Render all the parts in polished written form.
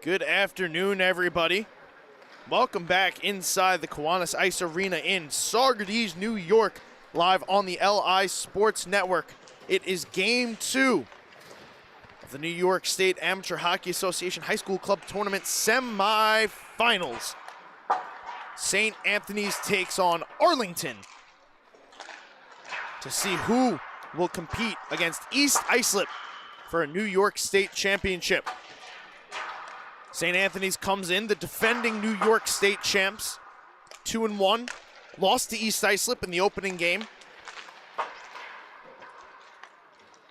Good afternoon, everybody. Welcome back inside the Kiwanis Ice Arena in Saugerties, New York, live on the LI Sports Network. It is Game 2 of the New York State Amateur Hockey Association High School Club Tournament semifinals. St. Anthony's takes on Arlington to see who will compete against East Islip for a New York State championship. St. Anthony's comes in, the defending New York State champs, 2-1, lost to East Islip in the opening game.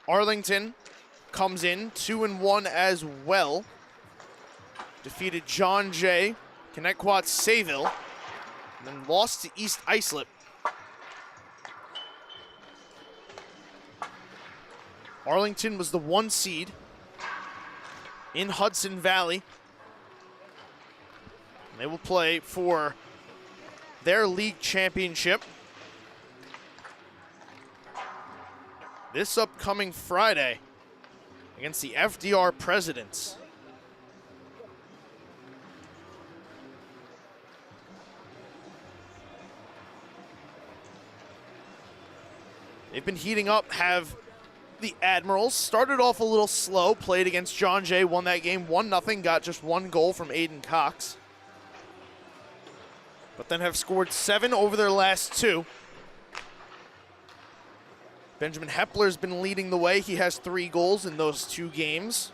Arlington comes in, 2-1 as well. Defeated John Jay, Connecticut Sayville, and then lost to East Islip. Arlington was the 1 seed in Hudson Valley. They will play for their league championship this upcoming Friday against the FDR Presidents. They've been heating up, have the Admirals. Started off a little slow, played against John Jay, won that game 1-0, got just 1 goal from Aiden Cox. But then have scored 7 over their last 2. Benjamin Hepler's been leading the way. He has 3 goals in those 2 games.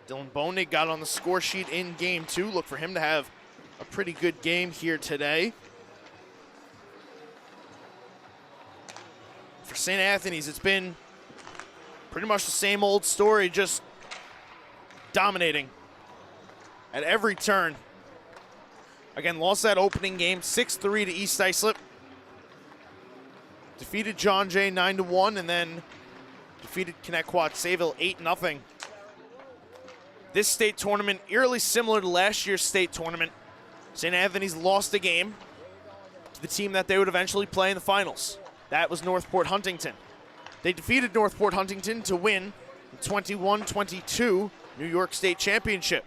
Dylan Bonig got on the score sheet in Game 2. Look for him to have a pretty good game here today. For St. Anthony's, it's been pretty much the same old story, just dominating at every turn. Again, lost that opening game 6-3 to East Islip. Defeated John Jay 9-1, and then defeated Connecticut Sayville 8-0. This state tournament, eerily similar to last year's state tournament. St. Anthony's lost a game to the team that they would eventually play in the finals. That was Northport Huntington. They defeated Northport Huntington to win the 21-22 New York State Championship.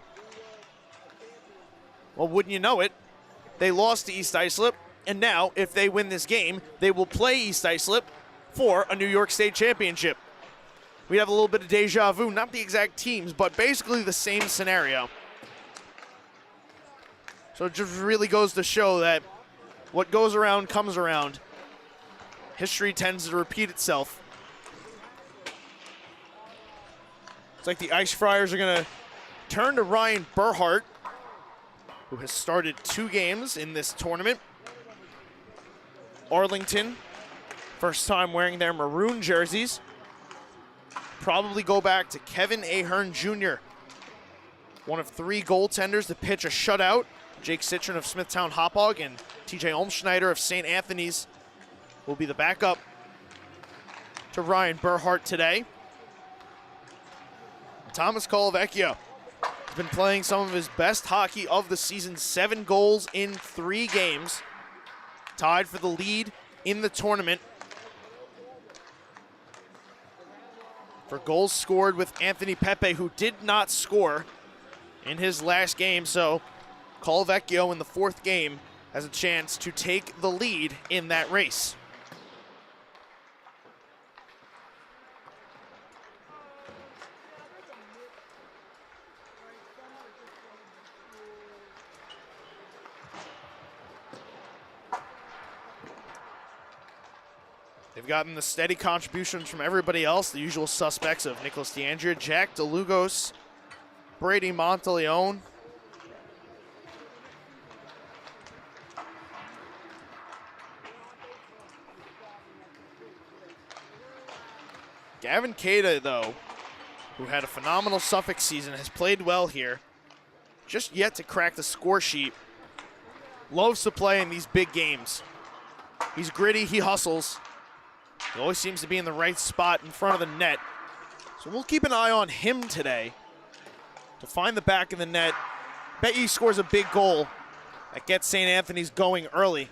Well, wouldn't you know it, they lost to East Islip, and now, if they win this game, they will play East Islip for a New York State Championship. We have a little bit of deja vu, not the exact teams, but basically the same scenario. So it just really goes to show that what goes around comes around. History tends to repeat itself. It's like the Ice Friars are going to turn to Ryan Burhart, who has started 2 games in this tournament. Arlington, first time wearing their maroon jerseys. Probably go back to Kevin Ahern Jr., one of 3 goaltenders to pitch a shutout. Jake Citron of Smithtown Hauppauge and TJ Olmschneider of St. Anthony's will be the backup to Ryan Burhart today. Thomas Colavecchio has been playing some of his best hockey of the season, 7 goals in 3 games. Tied for the lead in the tournament for goals scored with Anthony Pepe, who did not score in his last game. So Colavecchio in the 4th game has a chance to take the lead in that race. They've gotten the steady contributions from everybody else, the usual suspects of Nicholas DeAndrea, Jack DeLugos, Brady Monteleone. Gavin Cada, though, who had a phenomenal Suffolk season, has played well here. Just yet to crack the score sheet. Loves to play in these big games. He's gritty, he hustles. He always seems to be in the right spot in front of the net. So we'll keep an eye on him today to find the back of the net. Bet he scores a big goal that gets St. Anthony's going early,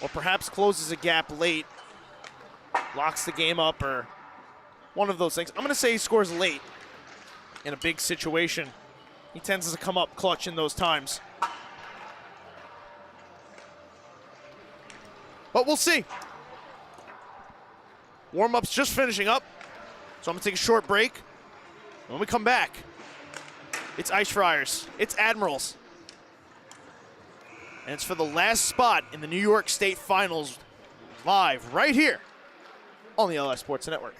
or perhaps closes a gap late, locks the game up, or One of those things. I'm going to say he scores late in a big situation. He tends to come up clutch in those times. But we'll see. Warm-up's just finishing up, so I'm going to take a short break. When we come back, it's Ice Friars, it's Admirals, and it's for the last spot in the New York State Finals, live right here on the LI Sports Network.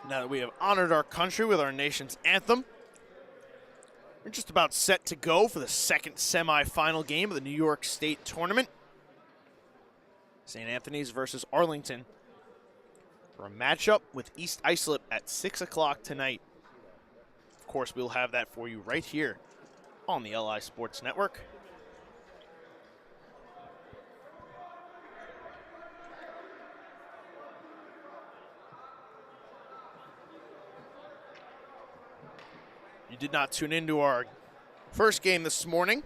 Now that we have honored our country with our nation's anthem, we're just about set to go for the second semifinal game of the New York State tournament. St. Anthony's versus Arlington for a matchup with East Islip at 6 o'clock tonight. Of course, we'll have that for you right here on the LI Sports Network. You did not tune into our first game this morning.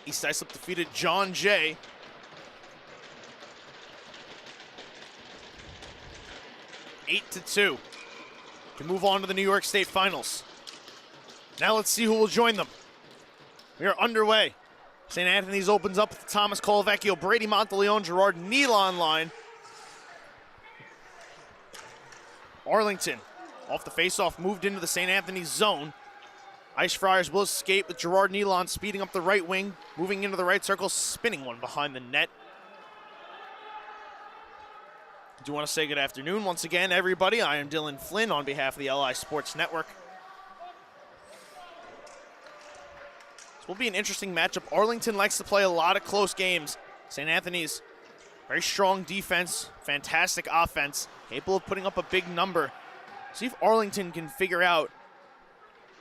East Islip defeated John Jay 8-2 to move on to the New York State Finals. Now let's see who will join them. We are underway. St. Anthony's opens up with the Thomas Colavecchio, Brady Monteleone, Gerard Nealon line. Arlington, off the faceoff, moved into the St. Anthony's zone. Ice Friars will escape with Gerard Nealon speeding up the right wing, moving into the right circle, spinning one behind the net. I do want to say good afternoon once again, everybody. I am Dylan Flynn on behalf of the LI Sports Network. This will be an interesting matchup. Arlington likes to play a lot of close games. St. Anthony's, very strong defense, fantastic offense, capable of putting up a big number. See if Arlington can figure out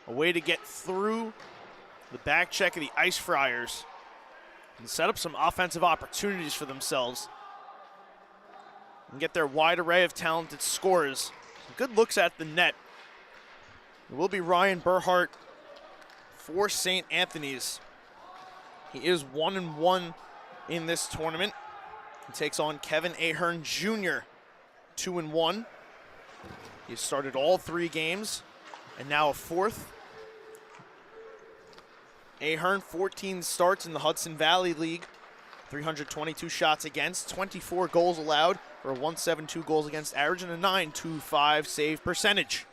a way to get through the back check of the Ice Friars and set up some offensive opportunities for themselves and get their wide array of talented scorers some good looks at the net. It will be Ryan Burhart for St. Anthony's. He is 1-1 in this tournament. He takes on Kevin Ahern Jr., 2-1. He started all 3 games and now a 4th. Ahern, 14 starts in the Hudson Valley League, 322 shots against, 24 goals allowed for a 1.72 goals against average and a 9.25 save percentage.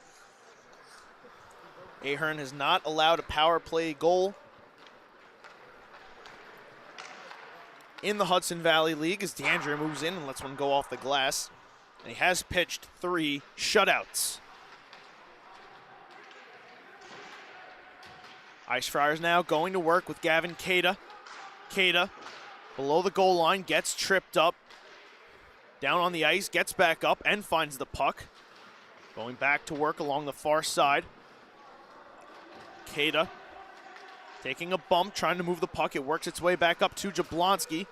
Ahern has not allowed a power play goal in the Hudson Valley League as DeAndre moves in and lets one go off the glass. And he has pitched 3 shutouts. Ice Friars now going to work with Gavin Cada. Cada, below the goal line, gets tripped up. Down on the ice, gets back up and finds the puck. Going back to work along the far side. Cada taking a bump, trying to move the puck. It works its way back up to Jablonski,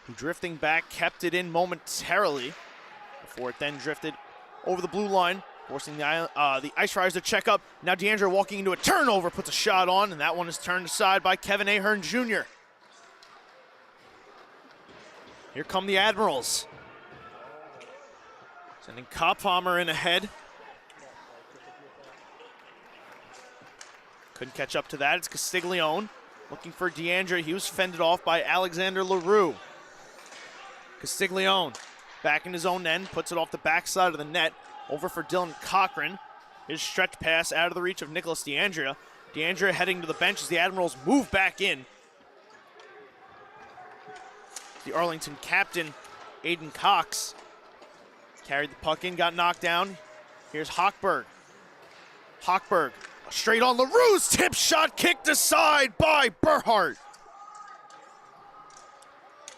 who drifting back kept it in momentarily before it then drifted over the blue line, forcing the Ice Friars to check up. Now DeAndre walking into a turnover, puts a shot on, and that one is turned aside by Kevin Ahern Jr. Here come the Admirals. Sending Kophammer in ahead. Couldn't catch up to that. It's Castiglione looking for DeAndre. He was fended off by Alexander LaRue. Castiglione back in his own end, puts it off the backside of the net. Over for Dylan Cochran. His stretch pass out of the reach of Nicholas DeAndrea. DeAndrea heading to the bench as the Admirals move back in. The Arlington captain, Aiden Cox, carried the puck in, got knocked down. Here's Hochberg. Hochberg, straight on LaRue's tip shot, kicked aside by Burhart.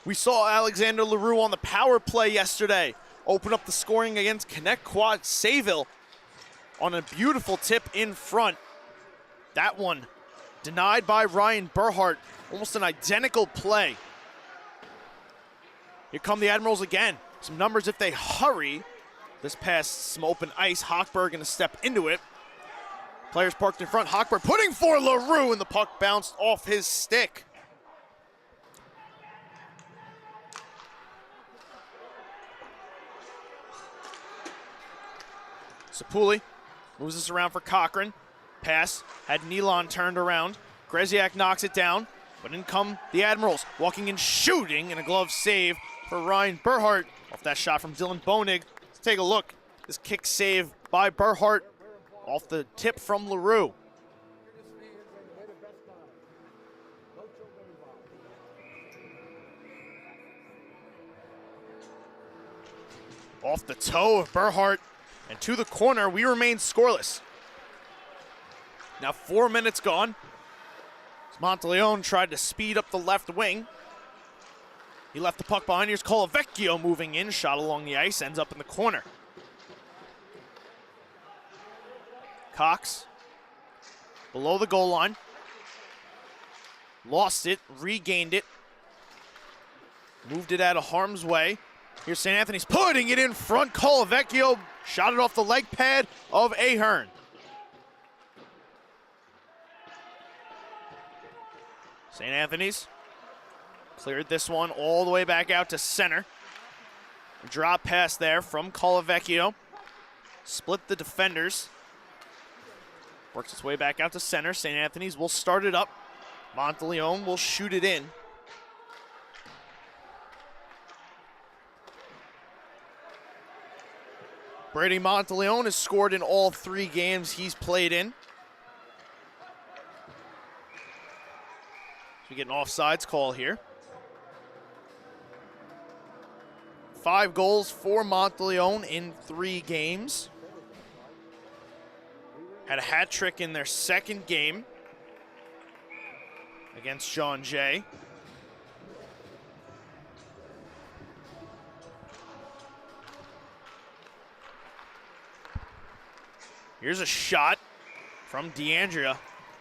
We saw Alexander LaRue on the power play yesterday open up the scoring against Connect Quad Sayville on a beautiful tip in front. That one denied by Ryan Burhart, almost an identical play. Here come the Admirals again. Some numbers if they hurry. This pass, some open ice. Hochberg gonna step into it. Players parked in front. Hochberg putting for LaRue, and the puck bounced off his stick. Sapuli moves this around for Cochran. Pass had Nealon turned around. Greziak knocks it down, but in come the Admirals, walking and shooting, and a glove save for Ryan Burhart off that shot from Dylan Bonig. Let's take a look. This kick save by Burhart off the tip from LaRue. Off the toe of Burhart and to the corner. We remain scoreless. Now 4 minutes gone. Monteleone tried to speed up the left wing. He left the puck behind. Here's Colavecchio moving in. Shot along the ice. Ends up in the corner. Cox below the goal line. Lost it. Regained it. Moved it out of harm's way. Here's St. Anthony's putting it in front. Colavecchio shot it off the leg pad of Ahern. St. Anthony's cleared this one all the way back out to center. A drop pass there from Colavecchio. Split the defenders. Works its way back out to center. St. Anthony's will start it up. Monteleone will shoot it in. Brady Monteleone has scored in all 3 games he's played in. We get an offsides call here. 5 goals for Monteleone in 3 games. Had a hat trick in their second game against John Jay. Here's a shot from DeAndrea,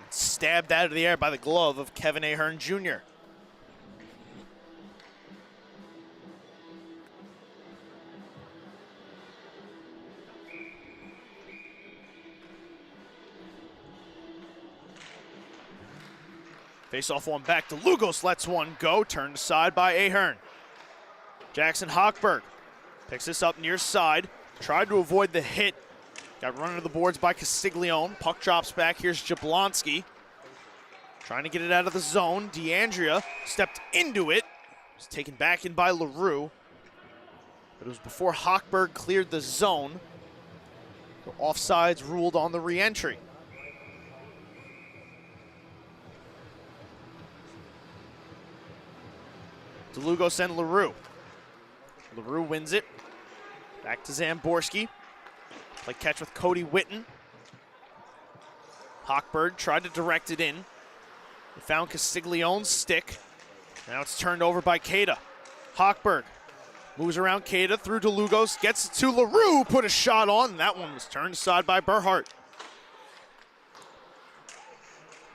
stabbed out of the air by the glove of Kevin Ahern Jr. Face off one back to Lugos, lets one go, turned aside by Ahern. Jackson Hochberg picks this up near side, tried to avoid the hit, got run into the boards by Castiglione. Puck drops back, here's Jablonski. Trying to get it out of the zone. DeAndrea stepped into it, was taken back in by LaRue, but it was before Hochberg cleared the zone. So offsides ruled on the re-entry. DeLugos and LaRue. LaRue wins it. Back to Zamborski. Play catch with Cody Witten. Hochberg tried to direct it in. They found Castiglione's stick. Now it's turned over by Cada. Hochberg moves around Cada through DeLugos, gets it to LaRue, put a shot on, and that one was turned aside by Berhart.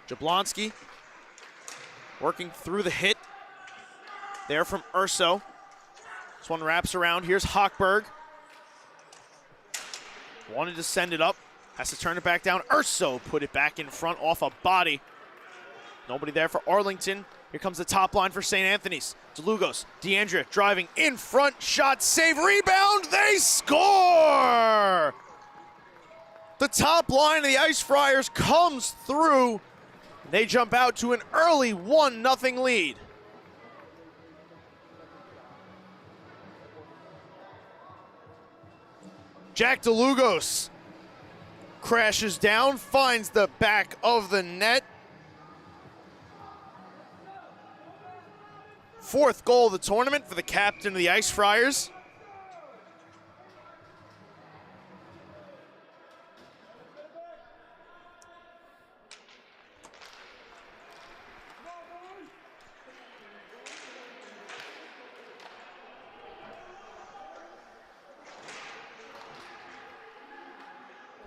Jablonski working through the hit. There from Urso. This one wraps around. Here's Hochberg. Wanted to send it up. Has to turn it back down. Urso put it back in front off a body. Nobody there for Arlington. Here comes the top line for St. Anthony's. DeLugos, DeAndrea driving in front. Shot, save, rebound. They score! The top line of the Ice Friars comes through. They jump out to an early 1-0 lead. Jack DeLugos crashes down, finds the back of the net. Fourth goal of the tournament for the captain of the Ice Friars.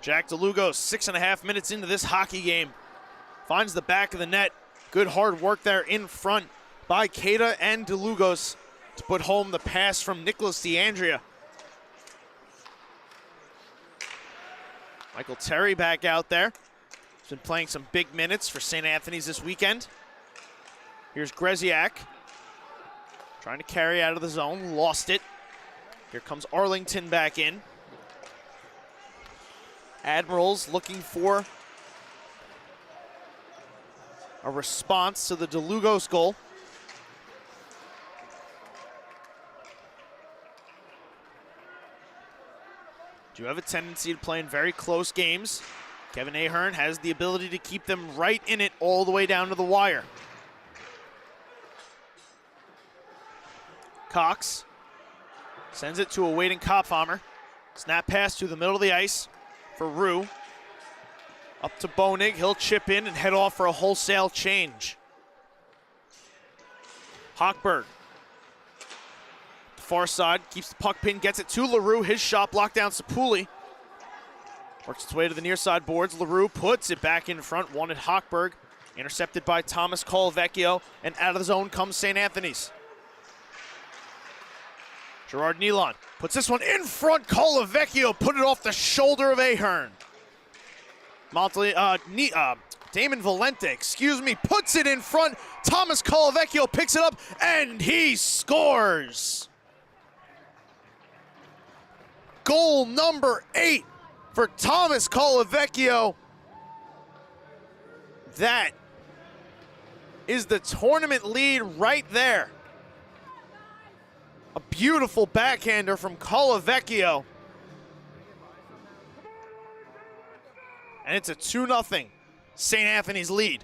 Jack DeLugos, 6.5 minutes into this hockey game, finds the back of the net. Good hard work there in front by Cada and DeLugos to put home the pass from Nicholas DeAndrea. Michael Terry back out there. He's been playing some big minutes for St. Anthony's this weekend. Here's Greziak, trying to carry out of the zone, lost it. Here comes Arlington back in. Admirals looking for a response to the DeLugos goal. Do have a tendency to play in very close games. Kevin Ahern has the ability to keep them right in it all the way down to the wire. Cox sends it to a waiting Kopfhammer. Snap pass to the middle of the ice for Rue. Up to Bonig, he'll chip in and head off for a wholesale change. Hochberg, the far side, keeps the puck pin, gets it to LaRue, his shot blocked down Sapuli. Works its way to the near side boards, LaRue puts it back in front, wanted Hochberg, intercepted by Thomas Colavecchio, and out of the zone comes St. Anthony's. Gerard Nealon puts this one in front. Colavecchio put it off the shoulder of Ahern. Damon Valente, puts it in front. Thomas Colavecchio picks it up, and he scores. Goal number 8 for Thomas Colavecchio. That is the tournament lead right there. A beautiful backhander from Colavecchio. And it's a 2-0 St. Anthony's lead.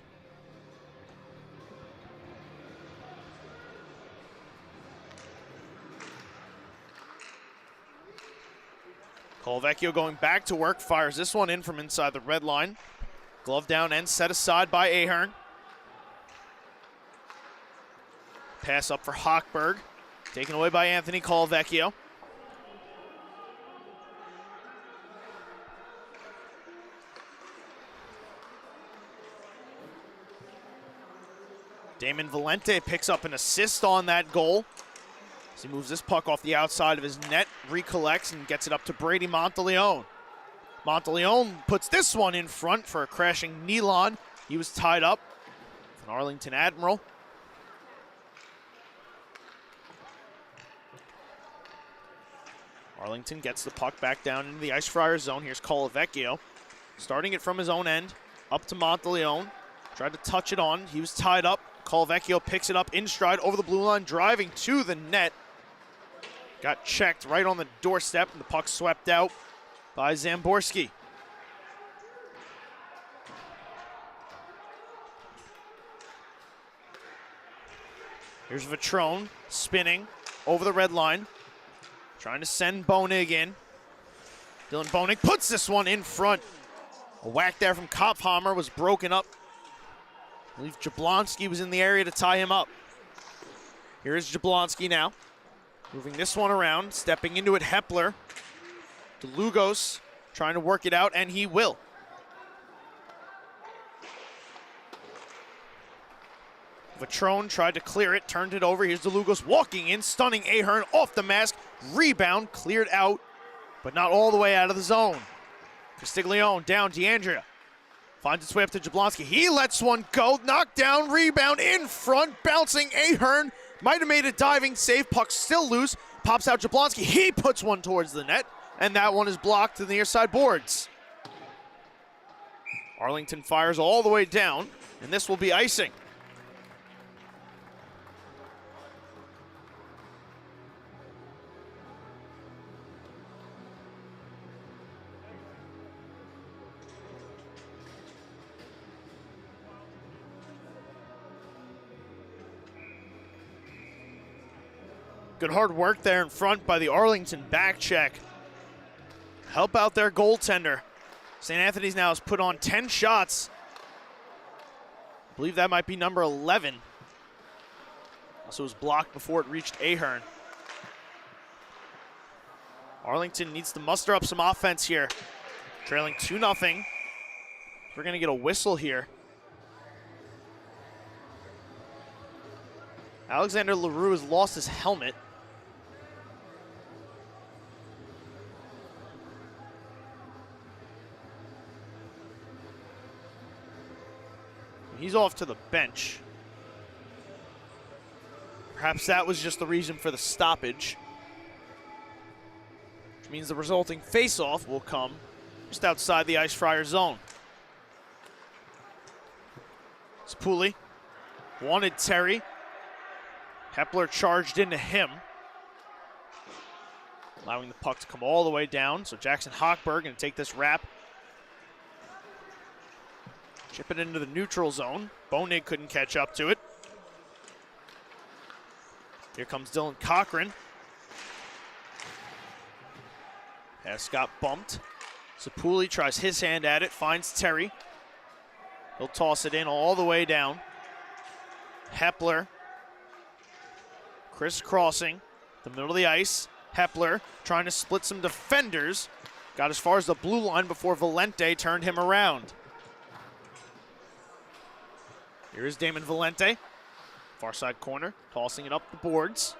Colavecchio going back to work, fires this one in from inside the red line. Glove down and set aside by Ahern. Pass up for Hochberg. Taken away by Anthony Colavecchio. Damon Valente picks up an assist on that goal. As he moves this puck off the outside of his net, recollects and gets it up to Brady Monteleone. Monteleone puts this one in front for a crashing Nealon. He was tied up. An Arlington Admiral. Arlington gets the puck back down into the Ice Friar zone. Here's Colavecchio. Starting it from his own end, up to Monteleone. Tried to touch it on. He was tied up. Colavecchio picks it up in stride over the blue line, driving to the net. Got checked right on the doorstep, and the puck swept out by Zamborski. Here's Vitrone spinning over the red line, trying to send Bonig in. Dylan Bonig puts this one in front. A whack there from Kophammer was broken up. I believe Jablonski was in the area to tie him up. Here is Jablonski now. Moving this one around, stepping into it, Hepler. DeLugos trying to work it out, and he will. Vitrone tried to clear it, turned it over. Here's DeLugos walking in, stunning Ahern off the mask. Rebound, cleared out, but not all the way out of the zone. Castiglione down, DeAndrea. Finds its way up to Jablonski. He lets one go. Knockdown, rebound in front. Bouncing Ahern. Might have made a diving save. Puck still loose. Pops out Jablonski. He puts one towards the net. And that one is blocked to the near side boards. Arlington fires all the way down. And this will be icing. Good hard work there in front by the Arlington back check. Help out their goaltender. St. Anthony's now has put on 10 shots. I believe that might be number 11. Also was blocked before it reached Ahern. Arlington needs to muster up some offense here. Trailing 2-0. We're going to get a whistle here. Alexander LaRue has lost his helmet. He's off to the bench. Perhaps that was just the reason for the stoppage. Which means the resulting face-off will come just outside the Ice Friar zone. Spoolie wanted Terry. Hepler charged into him, allowing the puck to come all the way down. So Jackson Hochberg going to take this wrap. Chip it into the neutral zone. Bonig couldn't catch up to it. Here comes Dylan Cochran. Pass got bumped. Sapuli tries his hand at it, finds Terry. He'll toss it in all the way down. Hepler crisscrossing the middle of the ice. Hepler trying to split some defenders. Got as far as the blue line before Valente turned him around. Here is Damon Valente. Far side corner, tossing it up the boards.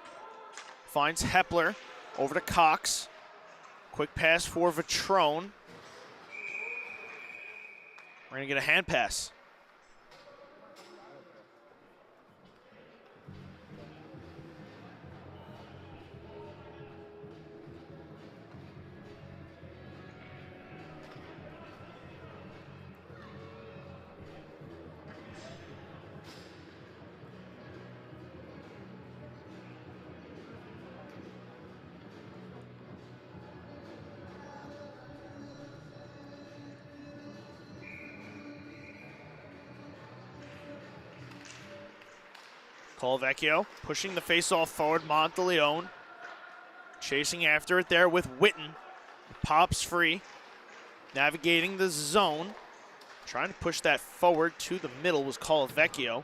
Finds Hepler over to Cox. Quick pass for Vitrone. We're going to get a hand pass. Colavecchio pushing the faceoff forward. Monteleone chasing after it there with Witten. Pops free. Navigating the zone. Trying to push that forward to the middle was Colavecchio.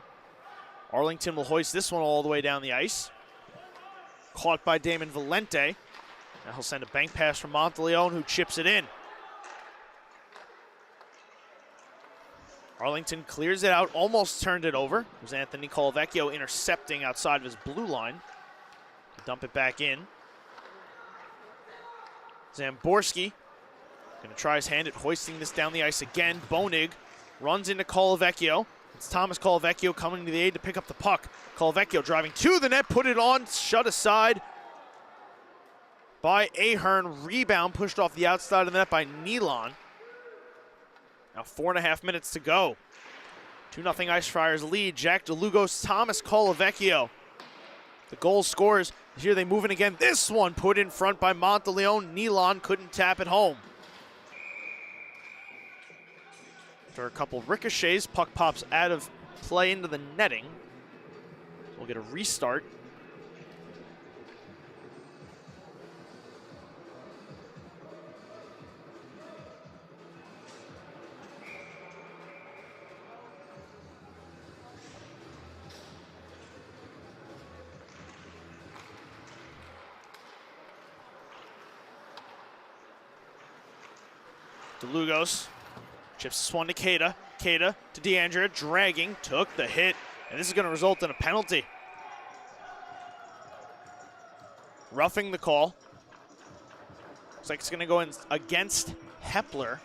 Arlington will hoist this one all the way down the ice. Caught by Damon Valente. Now he'll send a bank pass from Monteleone, who chips it in. Arlington clears it out, almost turned it over. It was Anthony Colavecchio intercepting outside of his blue line. Dump it back in. Zamborski gonna try his hand at hoisting this down the ice again. Bonig runs into Colavecchio. It's Thomas Colavecchio coming to the aid to pick up the puck. Colavecchio driving to the net, put it on, shut aside by Ahern. Rebound pushed off the outside of the net by Nealon. Now 4.5 minutes to go. 2-0 Ice Friars lead. Jack DeLugos, Thomas Colavecchio. The goal scores. Here they move in again. This one put in front by Monteleone. Nealon couldn't tap it home. After a couple ricochets, puck pops out of play into the netting. So we'll get a restart. DeLugos chips this one to Keita. Keita to DeAndrea, dragging, took the hit, and this is going to result in a penalty. Roughing the call. Looks like it's going to go in against Hepler.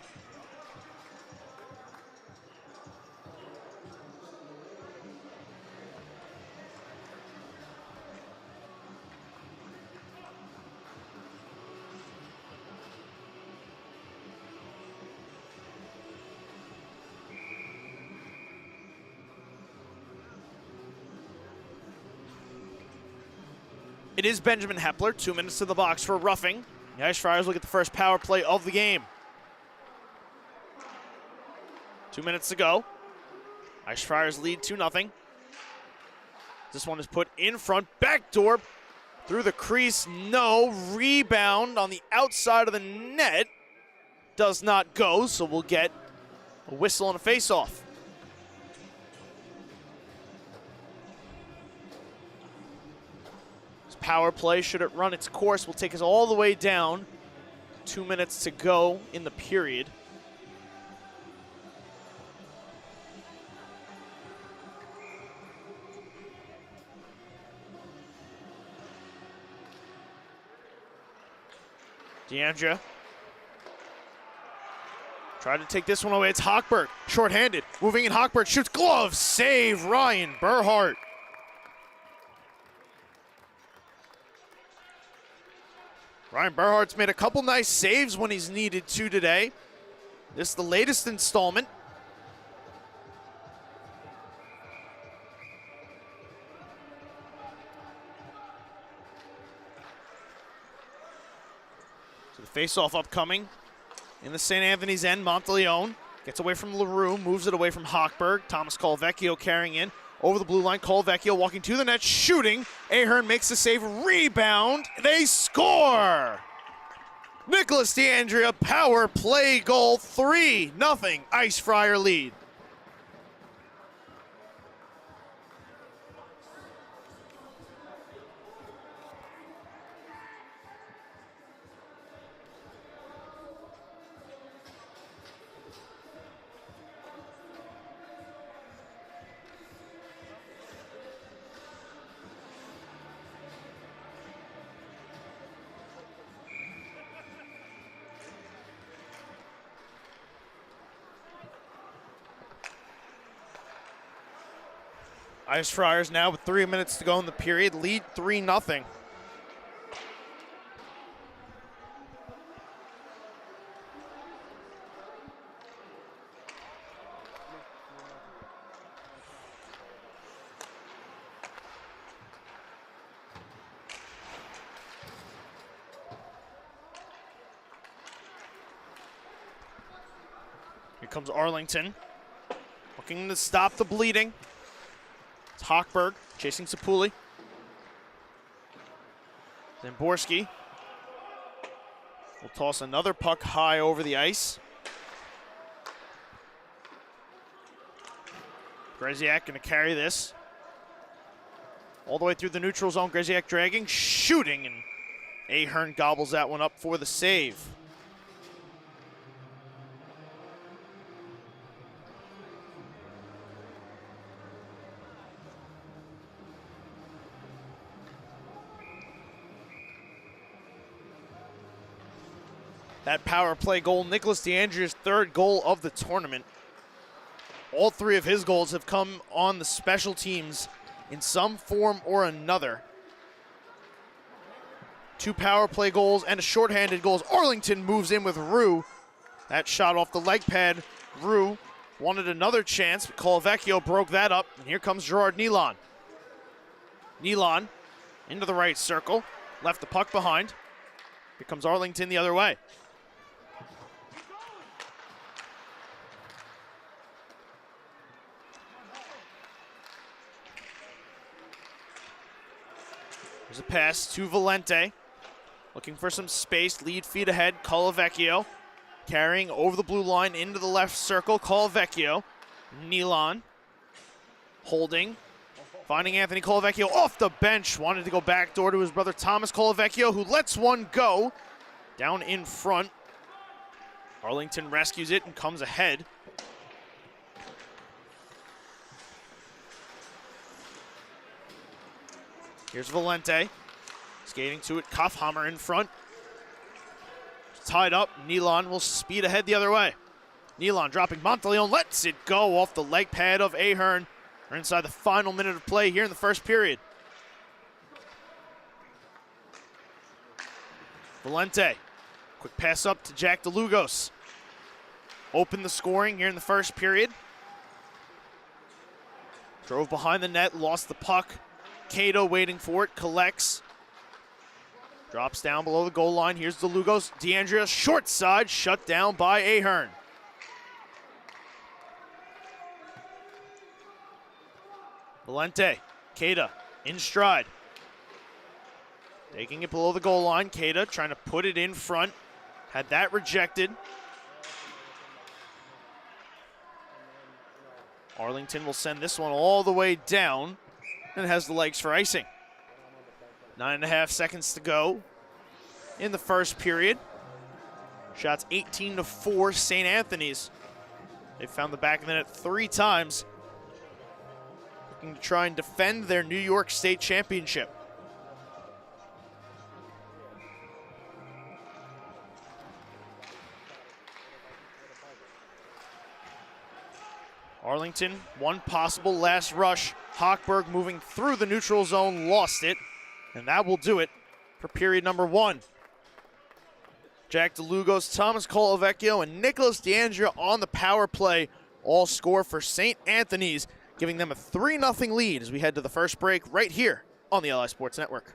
It is Benjamin Hepler, 2 minutes to the box for roughing. The Ice Friars will get the first power play of the game. 2 minutes to go. Ice Friars lead 2-0. This one is put in front, backdoor, through the crease, no. Rebound on the outside of the net. Does not go, so we'll get a whistle and a face-off. Power play, should it run its course, will take us all the way down. 2 minutes to go in the period. DeAndrea tried to take this one away. It's Hochberg, shorthanded, moving in. Hochberg shoots, glove save, Ryan Burhart. Ryan Burhart's made a couple nice saves when he's needed to today. This is the latest installment. So the face-off upcoming in the St. Anthony's end. Monteleone gets away from LaRue, moves it away from Hochberg. Thomas Colavecchio carrying in. Over the blue line, Colavecchio walking to the net, shooting. Ahern makes the save, rebound. They score! Nicholas DeAndrea, power play goal, 3-0 Ice Friar lead. Ice Friars now with 3 minutes to go in the period, lead 3-0. Here comes Arlington, looking to stop the bleeding. It's Hochberg chasing Sapuli. Zamborski will toss another puck high over the ice. Greziak going to carry this all the way through the neutral zone. Greziak dragging, shooting, and Ahern gobbles that one up for the save. that power play goal. Nicholas DeAndrea's third goal of the tournament. All three of his goals have come on the special teams in some form or another. 2 power play goals and a shorthanded goal. Arlington moves in with Rue. That shot off the leg pad. Rue wanted another chance, but Colavecchio broke that up. And here comes Gerard Nealon. Nealon into the right circle, left the puck behind. Here comes Arlington the other way. There's a pass to Valente. Looking for some space, lead feet ahead, Colavecchio. Carrying over the blue line into the left circle, Colavecchio. Nealon holding, finding Anthony Colavecchio off the bench. Wanted to go backdoor to his brother Thomas Colavecchio, who lets one go. Down in front. Arlington rescues it and comes ahead. Here's Valente. Skating to it, Kaufhammer in front. Tied up, Nealon will speed ahead the other way. Nealon dropping, Monteleone lets it go off the leg pad of Ahern. We're inside the final minute of play here in the first period. Valente, quick pass up to Jack DeLugos. Open the scoring here in the first period. Drove behind the net, lost the puck. Cato waiting for it, collects. Drops down below the goal line. Here's DeLugos. DeAndrea, short side, shut down by Ahern. Valente, Cato in stride. Taking it below the goal line. Cato trying to put it in front. Had that rejected. Arlington will send this one all the way down and has the legs for icing. 9.5 seconds to go in the first period. Shots 18-4, St. Anthony's. They found the back of the net 3 times. Looking to try and defend their New York State championship. Arlington, one possible last rush. Hochberg moving through the neutral zone, lost it. And that will do it for period number 1. Jack DeLugos, Thomas Colavecchio, and Nicholas DeAndrea on the power play all score for St. Anthony's, giving them a 3-0 lead as we head to the first break right here on the LI Sports Network.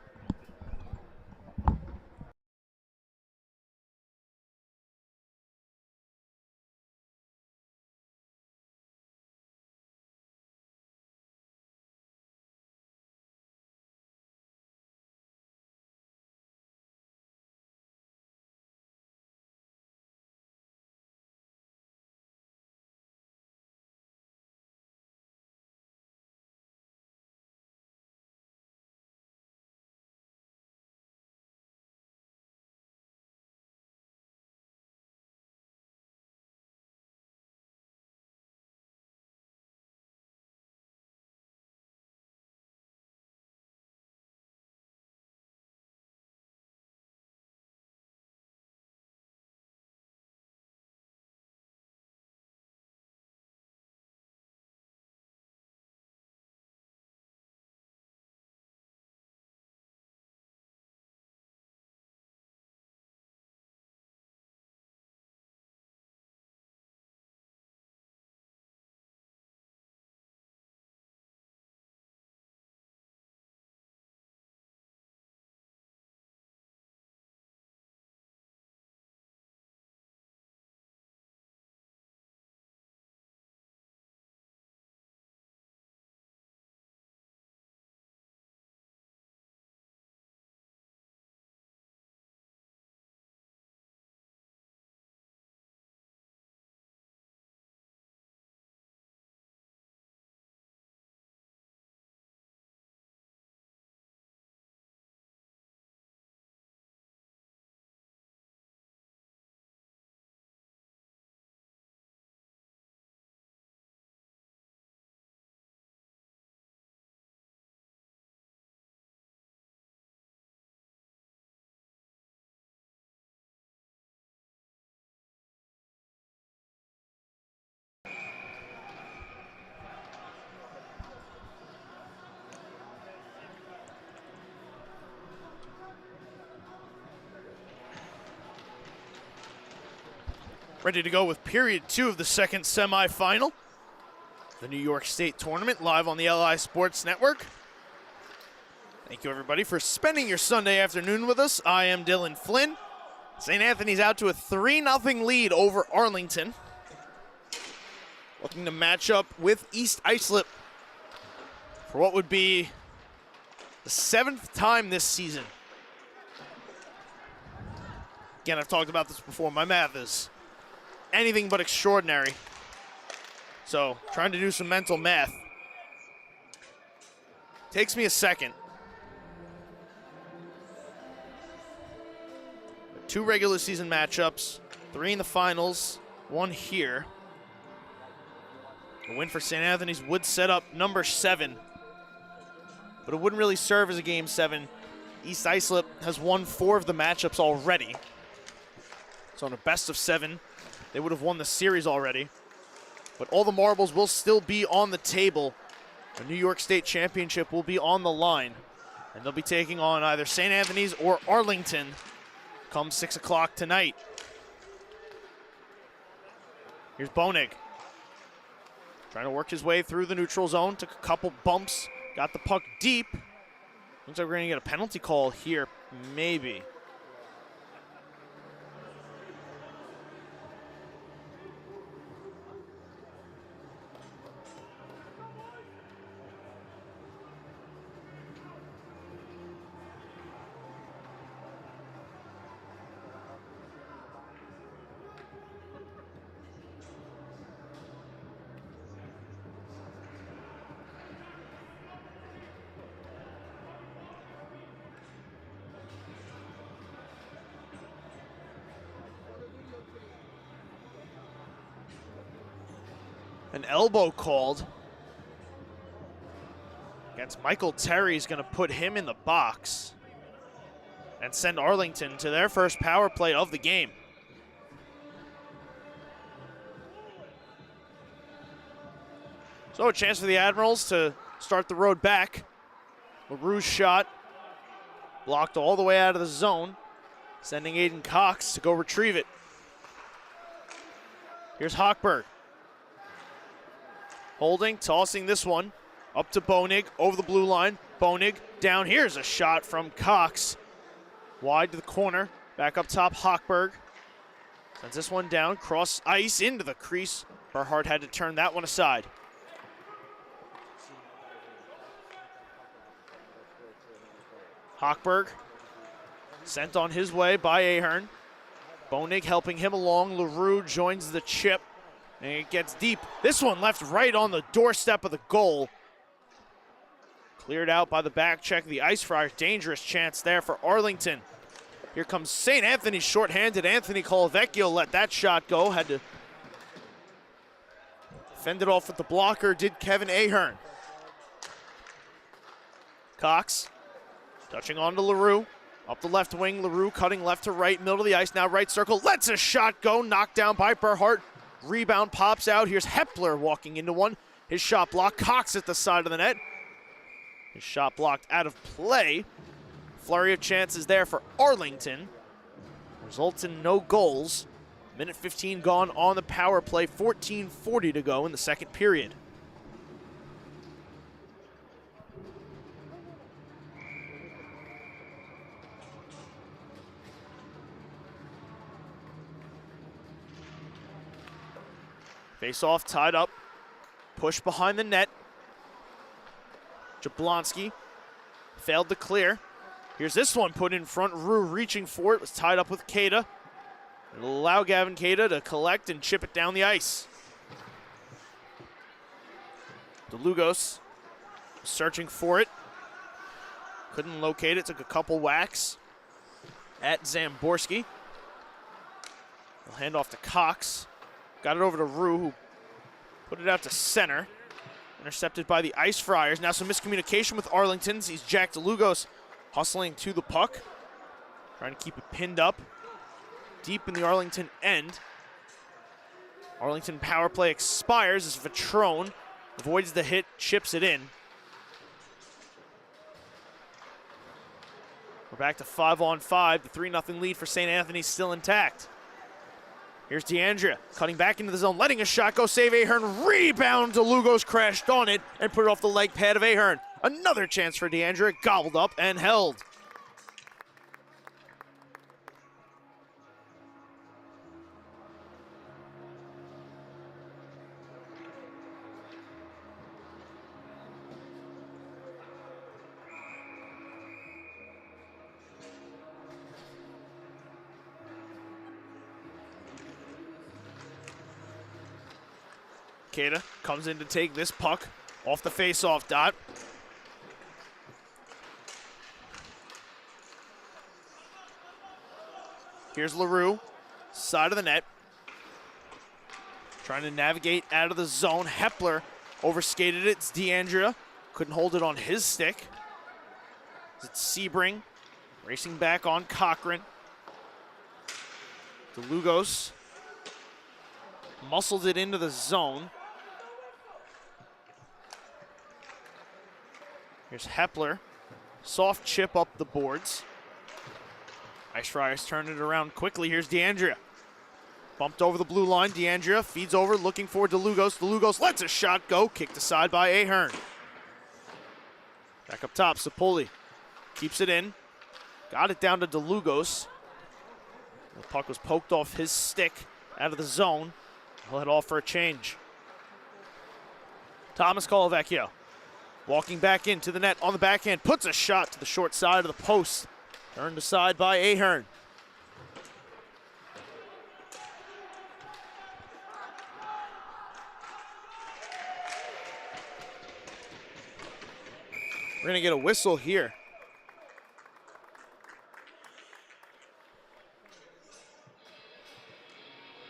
Ready to go with period 2 of the second semifinal. The New York State tournament live on the LI Sports Network. Thank you everybody for spending your Sunday afternoon with us. I am Dylan Flynn. St. Anthony's out to a 3-0 lead over Arlington. Looking to match up with East Islip for what would be the 7th time this season. Again, I've talked about this before. My math is anything but extraordinary. So, trying to do some mental math takes me a second. 2 regular season matchups, 3 in the finals, 1 here. A win for St. Anthony's would set up number 7, but it wouldn't really serve as a game 7. East Islip has won 4 of the matchups already. So on a best of 7, they would have won the series already. But all the marbles will still be on the table. The New York State Championship will be on the line. And they'll be taking on either St. Anthony's or Arlington come 6 o'clock tonight. Here's Bonig. Trying to work his way through the neutral zone. Took a couple bumps. Got the puck deep. Looks like we're going to get a penalty call here, maybe. An elbow called against Michael Terry is going to put him in the box and send Arlington to their first power play of the game. So a chance for the Admirals to start the road back. LaRue's shot blocked all the way out of the zone, sending Aiden Cox to go retrieve it. Here's Hochberg. Holding, tossing this one up to Bonig, over the blue line. Bonig down. Here's a shot from Cox. Wide to the corner, back up top, Hochberg. Sends this one down, cross ice into the crease. Berhart had to turn that one aside. Hochberg sent on his way by Ahern. Bonig helping him along. LaRue joins the chip. And it gets deep. This one left right on the doorstep of the goal. Cleared out by the back check. The Ice Friars, dangerous chance there for Arlington. Here comes St. Anthony's shorthanded. Anthony Colavecchio let that shot go. Had to fend it off with the blocker, did Kevin Ahern. Cox touching on to LaRue. Up the left wing, LaRue cutting left to right, middle of the ice, now right circle. Lets a shot go, knocked down by Berhart. Rebound pops out. Here's Hepler walking into one. His shot blocked. Cox at the side of the net. His shot blocked out of play. Flurry of chances there for Arlington. Results in no goals. Minute 15 gone on the power play. 14:40 to go in the second period. Face-off tied up. Push behind the net. Jablonski failed to clear. Here's this one put in front. Rue reaching for it. Was tied up with Cada. It'll allow Gavin Cada to collect and chip it down the ice. DeLugos searching for it. Couldn't locate it. Took a couple whacks at Zamborski. He'll hand off to Cox. Got it over to Rue, who put it out to center. Intercepted by the Ice Friars. Now some miscommunication with Arlington. He's Jack DeLugos hustling to the puck. Trying to keep it pinned up. Deep in the Arlington end. Arlington power play expires as Vetrone avoids the hit, chips it in. We're back to 5-on-5. The 3-0 lead for St. Anthony still intact. Here's DeAndrea cutting back into the zone, letting a shot go, save Ahern, rebound. DeLugos crashed on it and put it off the leg pad of Ahern. Another chance for DeAndrea, gobbled up and held. Keita comes in to take this puck off the face-off dot. Here's LaRue, side of the net. Trying to navigate out of the zone. Hepler overskated it. It's DeAndrea. Couldn't hold it on his stick. It's Sebring racing back on Cochran. DeLugos muscled it into the zone. Here's Hepler. Soft chip up the boards. Ice Friars turn it around quickly. Here's DeAndrea. Bumped over the blue line. DeAndrea feeds over, looking for DeLugos. DeLugos lets a shot go. Kicked aside by Ahern. Back up top, Sapoli keeps it in. Got it down to DeLugos. The puck was poked off his stick out of the zone. He'll head off for a change. Thomas Colavecchio walking back into the net on the backhand. Puts a shot to the short side of the post. Turned aside by Ahern. We're going to get a whistle here.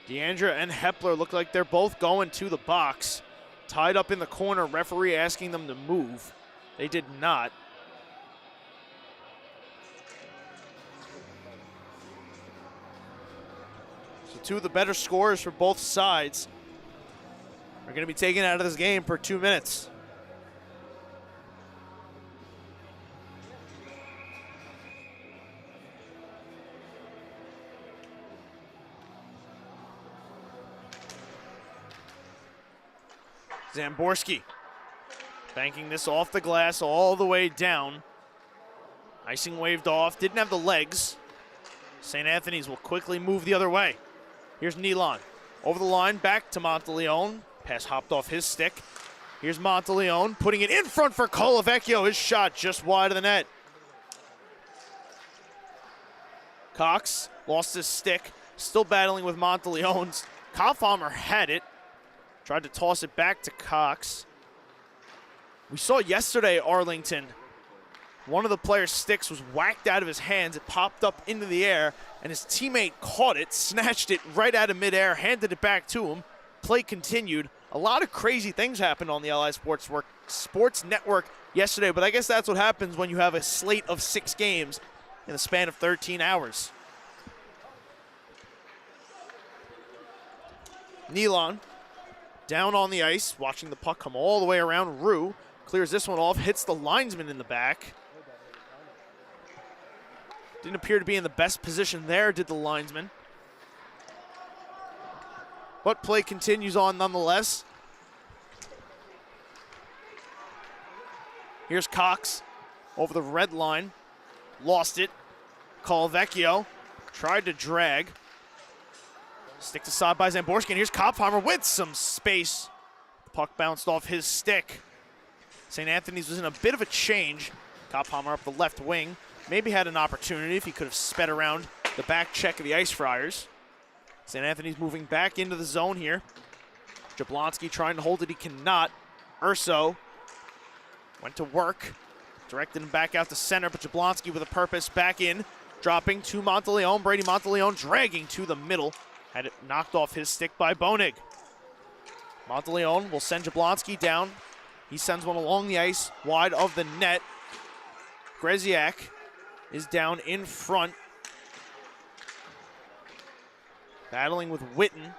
DeAndrea and Hepler look like they're both going to the box. Tied up in the corner, referee asking them to move. They did not. So two of the better scorers for both sides are going to be taken out of this game for 2 minutes. Zamborski banking this off the glass all the way down. Icing waved off, didn't have the legs. St. Anthony's will quickly move the other way. Here's Nealon over the line, back to Monteleone. Pass hopped off his stick. Here's Monteleone putting it in front for Colavecchio. His shot just wide of the net. Cox lost his stick, still battling with Monteleone's. Kaufhammer had it. Tried to toss it back to Cox. We saw yesterday at Arlington, one of the player's sticks was whacked out of his hands. It popped up into the air, and his teammate caught it, snatched it right out of midair, handed it back to him. Play continued. A lot of crazy things happened on the LI Sports Network yesterday, but I guess that's what happens when you have a slate of 6 games in the span of 13 hours. Nealon down on the ice, watching the puck come all the way around. Rue clears this one off, hits the linesman in the back. Didn't appear to be in the best position there, did the linesman. But play continues on nonetheless. Here's Cox over the red line. Lost it. Colavecchio tried to drag. Sticked aside by Zamborski, and here's Kaufhammer with some space. The puck bounced off his stick. St. Anthony's was in a bit of a change. Kaufhammer up the left wing. Maybe had an opportunity if he could have sped around the back check of the Ice Friars. St. Anthony's moving back into the zone here. Jablonski trying to hold it, he cannot. Urso went to work. Directed him back out to center, but Jablonski with a purpose back in. Dropping to Monteleone. Brady Monteleone dragging to the middle. Had it knocked off his stick by Bonig. Monteleone will send Jablonski down. He sends one along the ice, wide of the net. Greziak is down in front. Battling with Witten.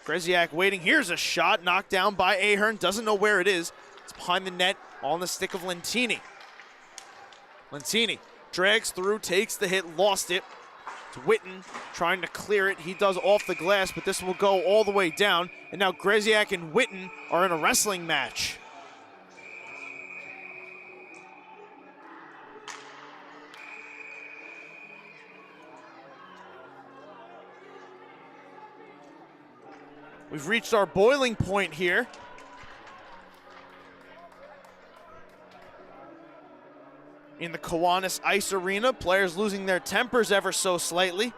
Greziak waiting. Here's a shot knocked down by Ahern. Doesn't know where it is. It's behind the net on the stick of Lentini. Lentini drags through, takes the hit, lost it. It's Witten trying to clear it. He does off the glass, but this will go all the way down. And now Greziak and Witten are in a wrestling match. We've reached our boiling point here. In the Kiwanis Ice Arena, players losing their tempers ever so slightly.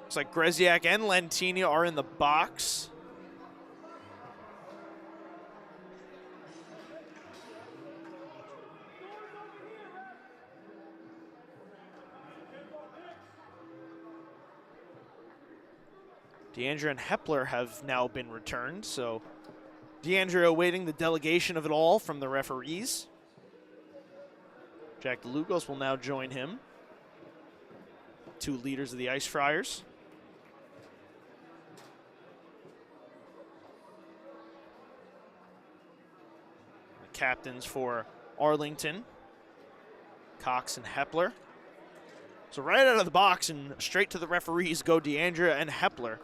Looks like Greziak and Lentini are in the box. Deandra and Hepler have now been returned, so Deandra awaiting the delegation of it all from the referees. Jack DeLugos will now join him. Two leaders of the Ice Friars. The captains for Arlington, Cox and Hepler. So right out of the box and straight to the referees go Deandra and Hepler.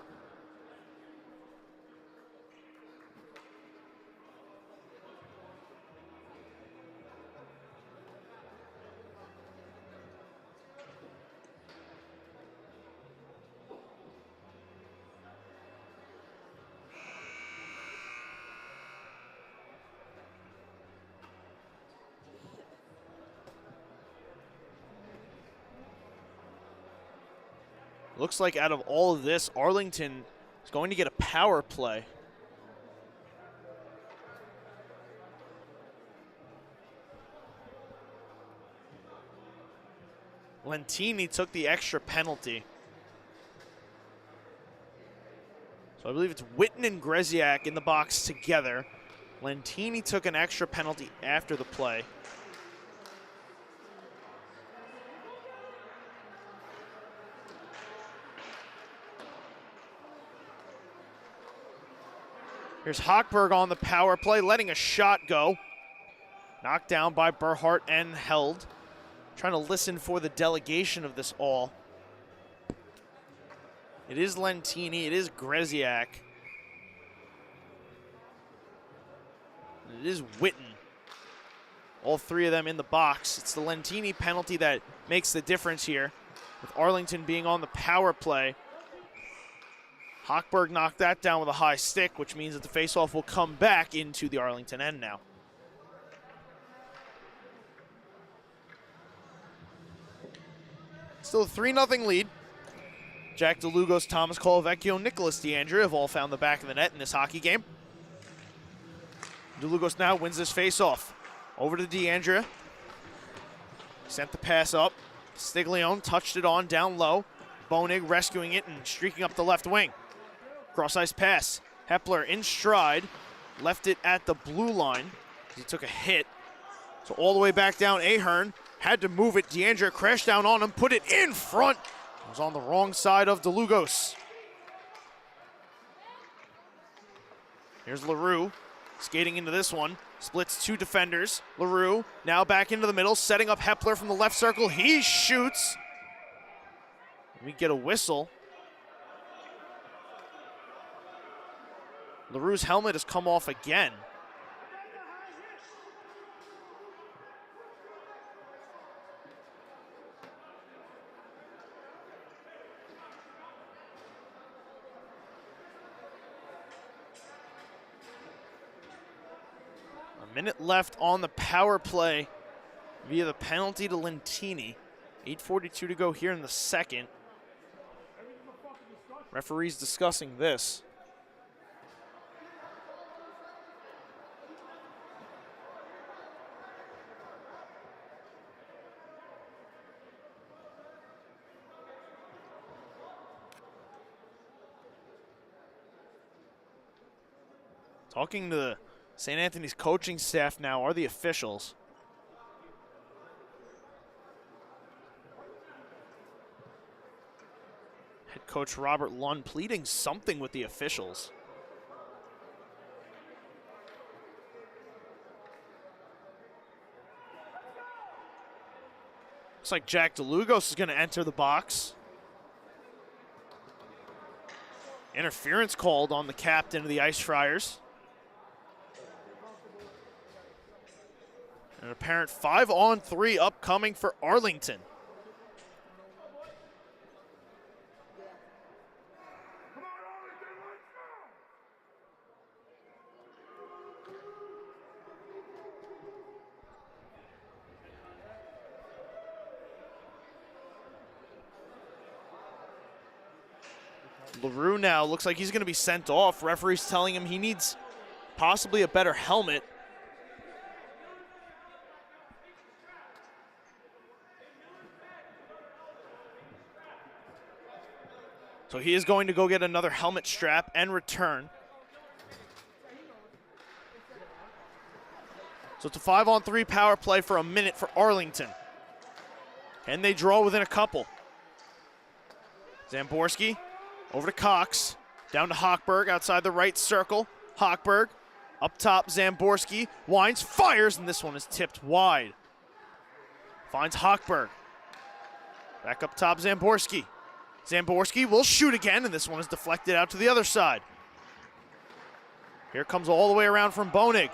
Looks like out of all of this, Arlington is going to get a power play. Lentini took the extra penalty. So I believe it's Witten and Greziak in the box together. Lentini took an extra penalty after the play. Here's Hochberg on the power play, letting a shot go. Knocked down by Berhart and held. Trying to listen for the delegation of this all. It is Lentini, it is Greziak. And it is Witten. All three of them in the box. It's the Lentini penalty that makes the difference here, with Arlington being on the power play. Hochberg knocked that down with a high stick, which means that the faceoff will come back into the Arlington end now. Still a 3-0 lead. Jack DeLugos, Thomas Colavecchio, Nicholas Deandra have all found the back of the net in this hockey game. DeLugos now wins this faceoff. Over to Deandra. Sent the pass up. Stiglione touched it on down low. Bonig rescuing it and streaking up the left wing. Cross-ice pass. Hepler in stride. Left it at the blue line. He took a hit. So all the way back down, Ahern had to move it. Deandra crashed down on him, put it in front. It was on the wrong side of DeLugos. Here's LaRue skating into this one. Splits two defenders. LaRue now back into the middle, setting up Hepler from the left circle. He shoots. We get a whistle. LaRue's helmet has come off again. A minute left on the power play via the penalty to Lentini. 8:42 to go here in the second. Referees discussing this. Talking to the St. Anthony's coaching staff now are the officials. Head coach Robert Lund pleading something with the officials. Looks like Jack DeLugos is going to enter the box. Interference called on the captain of the Ice Friars. An apparent 5-on-3 upcoming for Arlington. LaRue now looks like he's going to be sent off. Referee's telling him he needs possibly a better helmet. So he is going to go get another helmet strap and return. So it's a 5-on-3 power play for a minute for Arlington. And they draw within a couple. Zamborski over to Cox, down to Hochberg outside the right circle. Hochberg up top, Zamborski winds, fires, and this one is tipped wide. Finds Hochberg. Back up top, Zamborski. Zamborski will shoot again, and this one is deflected out to the other side. Here comes all the way around from Bonig.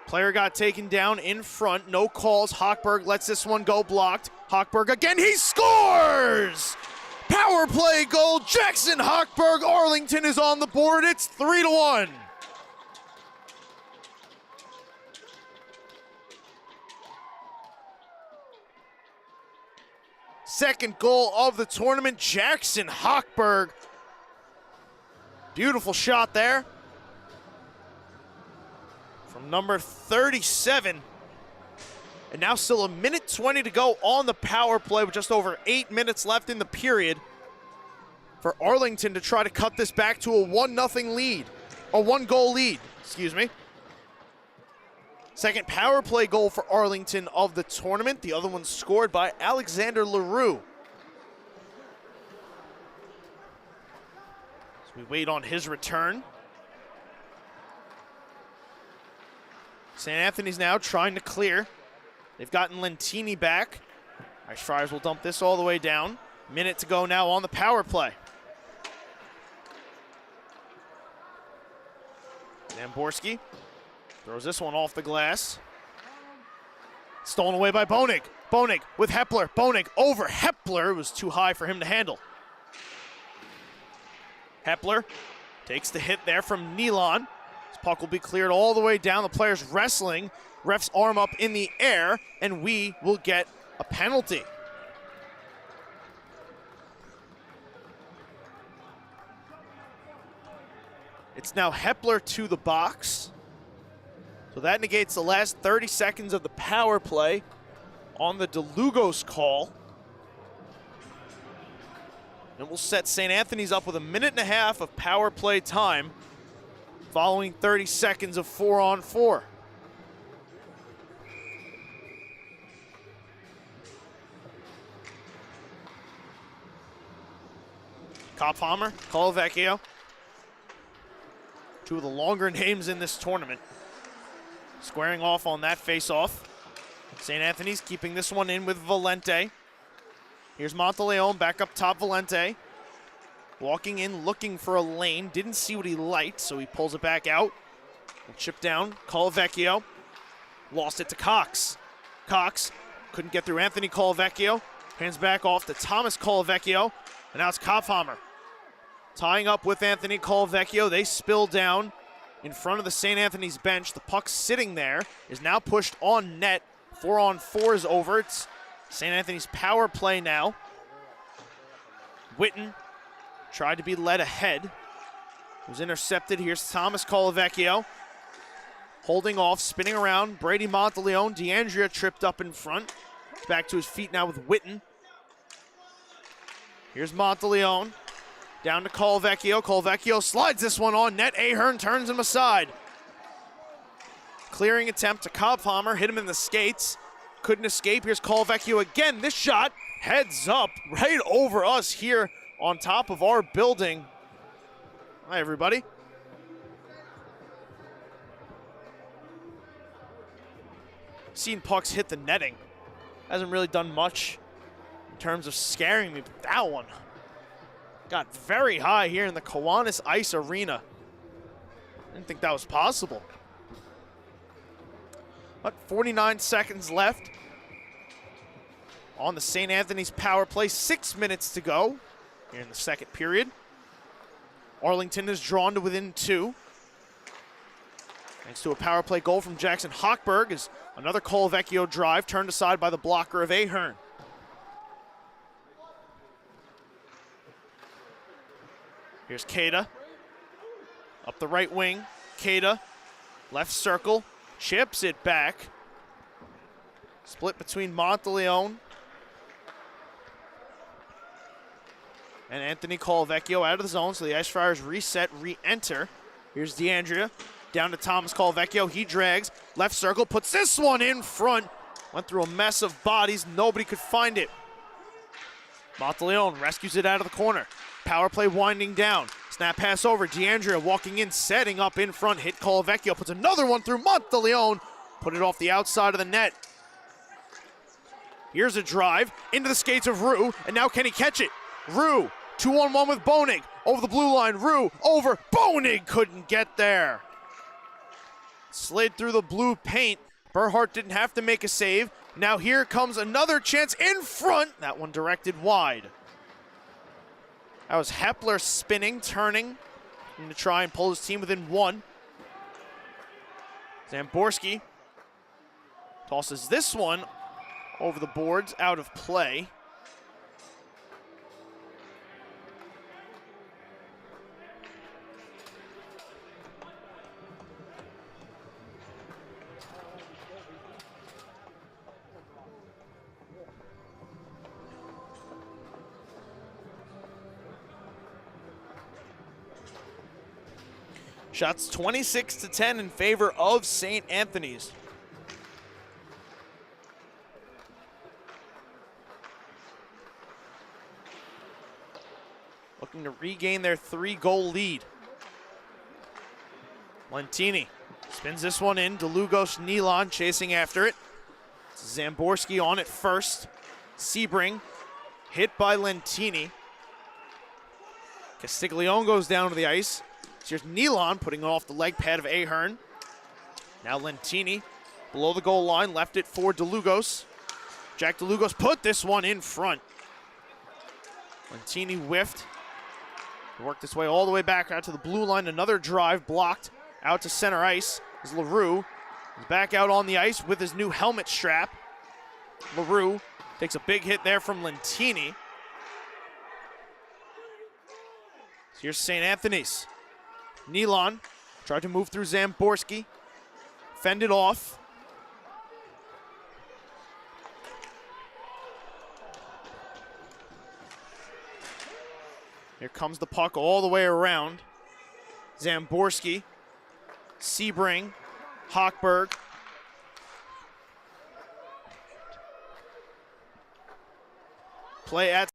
Player got taken down in front, no calls. Hochberg lets this one go blocked. Hochberg again, he scores! Power play goal, Jackson Hochberg. Arlington is on the board, it's 3-1. Second goal of the tournament, Jackson Hochberg. Beautiful shot there from number 37. And now still 1:20 to go on the power play with just over 8 minutes left in the period for Arlington to try to cut this back to a 1-0 lead, a 1-goal lead, excuse me. Second power play goal for Arlington of the tournament. The other one scored by Alexander LaRue. So we wait on his return. St. Anthony's now trying to clear. They've gotten Lentini back. Ice Friars will dump this all the way down. Minute to go now on the power play. Zamborski throws this one off the glass. Stolen away by Bonig. Bonig with Hepler. Bonig over Hepler. It was too high for him to handle. Hepler takes the hit there from Nealon. This puck will be cleared all the way down. The player's wrestling. Ref's arm up in the air, and we will get a penalty. It's now Hepler to the box. So that negates the last 30 seconds of the power play on the DeLugos call. And we'll set St. Anthony's up with 1.5 minutes of power play time following 30 seconds of 4-on-4. Kophammer, Colavecchio. Two of the longer names in this tournament. Squaring off on that face-off. St. Anthony's keeping this one in with Valente. Here's Monteleone back up top, Valente. Walking in, looking for a lane. Didn't see what he liked, so he pulls it back out. And chip down, Colavecchio. Lost it to Cox. Cox couldn't get through Anthony Colavecchio. Hands back off to Thomas Colavecchio. And now it's Kophammer. Tying up with Anthony Colavecchio. They spill down in front of the St. Anthony's bench. The puck sitting there is now pushed on net. 4-on-4 is over. It's St. Anthony's power play now. Witten tried to be led ahead. Was intercepted. Here's Thomas Colavecchio. Holding off, spinning around. Brady Monteleone. DeAndrea tripped up in front. Back to his feet now with Witten. Here's Monteleone. Down to Colavecchio. Colavecchio slides this one on net. Ahern turns him aside. Clearing attempt to Kophammer. Hit him in the skates. Couldn't escape. Here's Colavecchio again. This shot heads up right over us here on top of our building. Hi, everybody. Seen pucks hit the netting Hasn't really done much in terms of scaring me, but that one got very high here in the Kiwanis Ice Arena. Didn't think that was possible. But 49 seconds left on the St. Anthony's power play. 6 minutes to go here in the second period. Arlington is drawn to within 2. Thanks to a power play goal from Jackson Hochberg, is another Colavecchio drive turned aside by the blocker of Ahern. Here's Cada. Up the right wing. Cada, left circle, chips it back. Split between Monteleone and Anthony Colavecchio out of the zone, so the Ice Friars reset, re-enter. Here's DeAndrea, down to Thomas Colavecchio. He drags, left circle, puts this one in front. Went through a mess of bodies, nobody could find it. Monteleone rescues it out of the corner. Power play winding down. Snap pass over, DeAndrea walking in, setting up in front, hit Colavecchio, puts another one through Monteleone, put it off the outside of the net. Here's a drive into the skates of Rue, and now can he catch it? Rue, 2-on-1 with Bonig, over the blue line, Rue, over, Bonig couldn't get there. Slid through the blue paint, Berhart didn't have to make a save. Now here comes another chance in front, that one directed wide. That was Hepler spinning, turning, to try and pull his team within 1. Zamborski tosses this one over the boards, out of play. Shots 26-10 in favor of St. Anthony's. Looking to regain their 3-goal lead. Lentini spins this one in. DeLugos, Nealon chasing after it. Zamborski on it first. Sebring hit by Lentini. Castiglione goes down to the ice. Here's Nealon putting off the leg pad of Ahern. Now Lentini below the goal line, left it for DeLugos. Jack DeLugos put this one in front. Lentini whiffed. Worked its way all the way back out to the blue line. Another drive blocked out to center ice. Is LaRue. He's back out on the ice with his new helmet strap. LaRue takes a big hit there from Lentini. Here's St. Anthony's. Nealon tried to move through Zamborski. Fended off. Here comes the puck all the way around. Zamborski, Sebring, Hochberg. Play at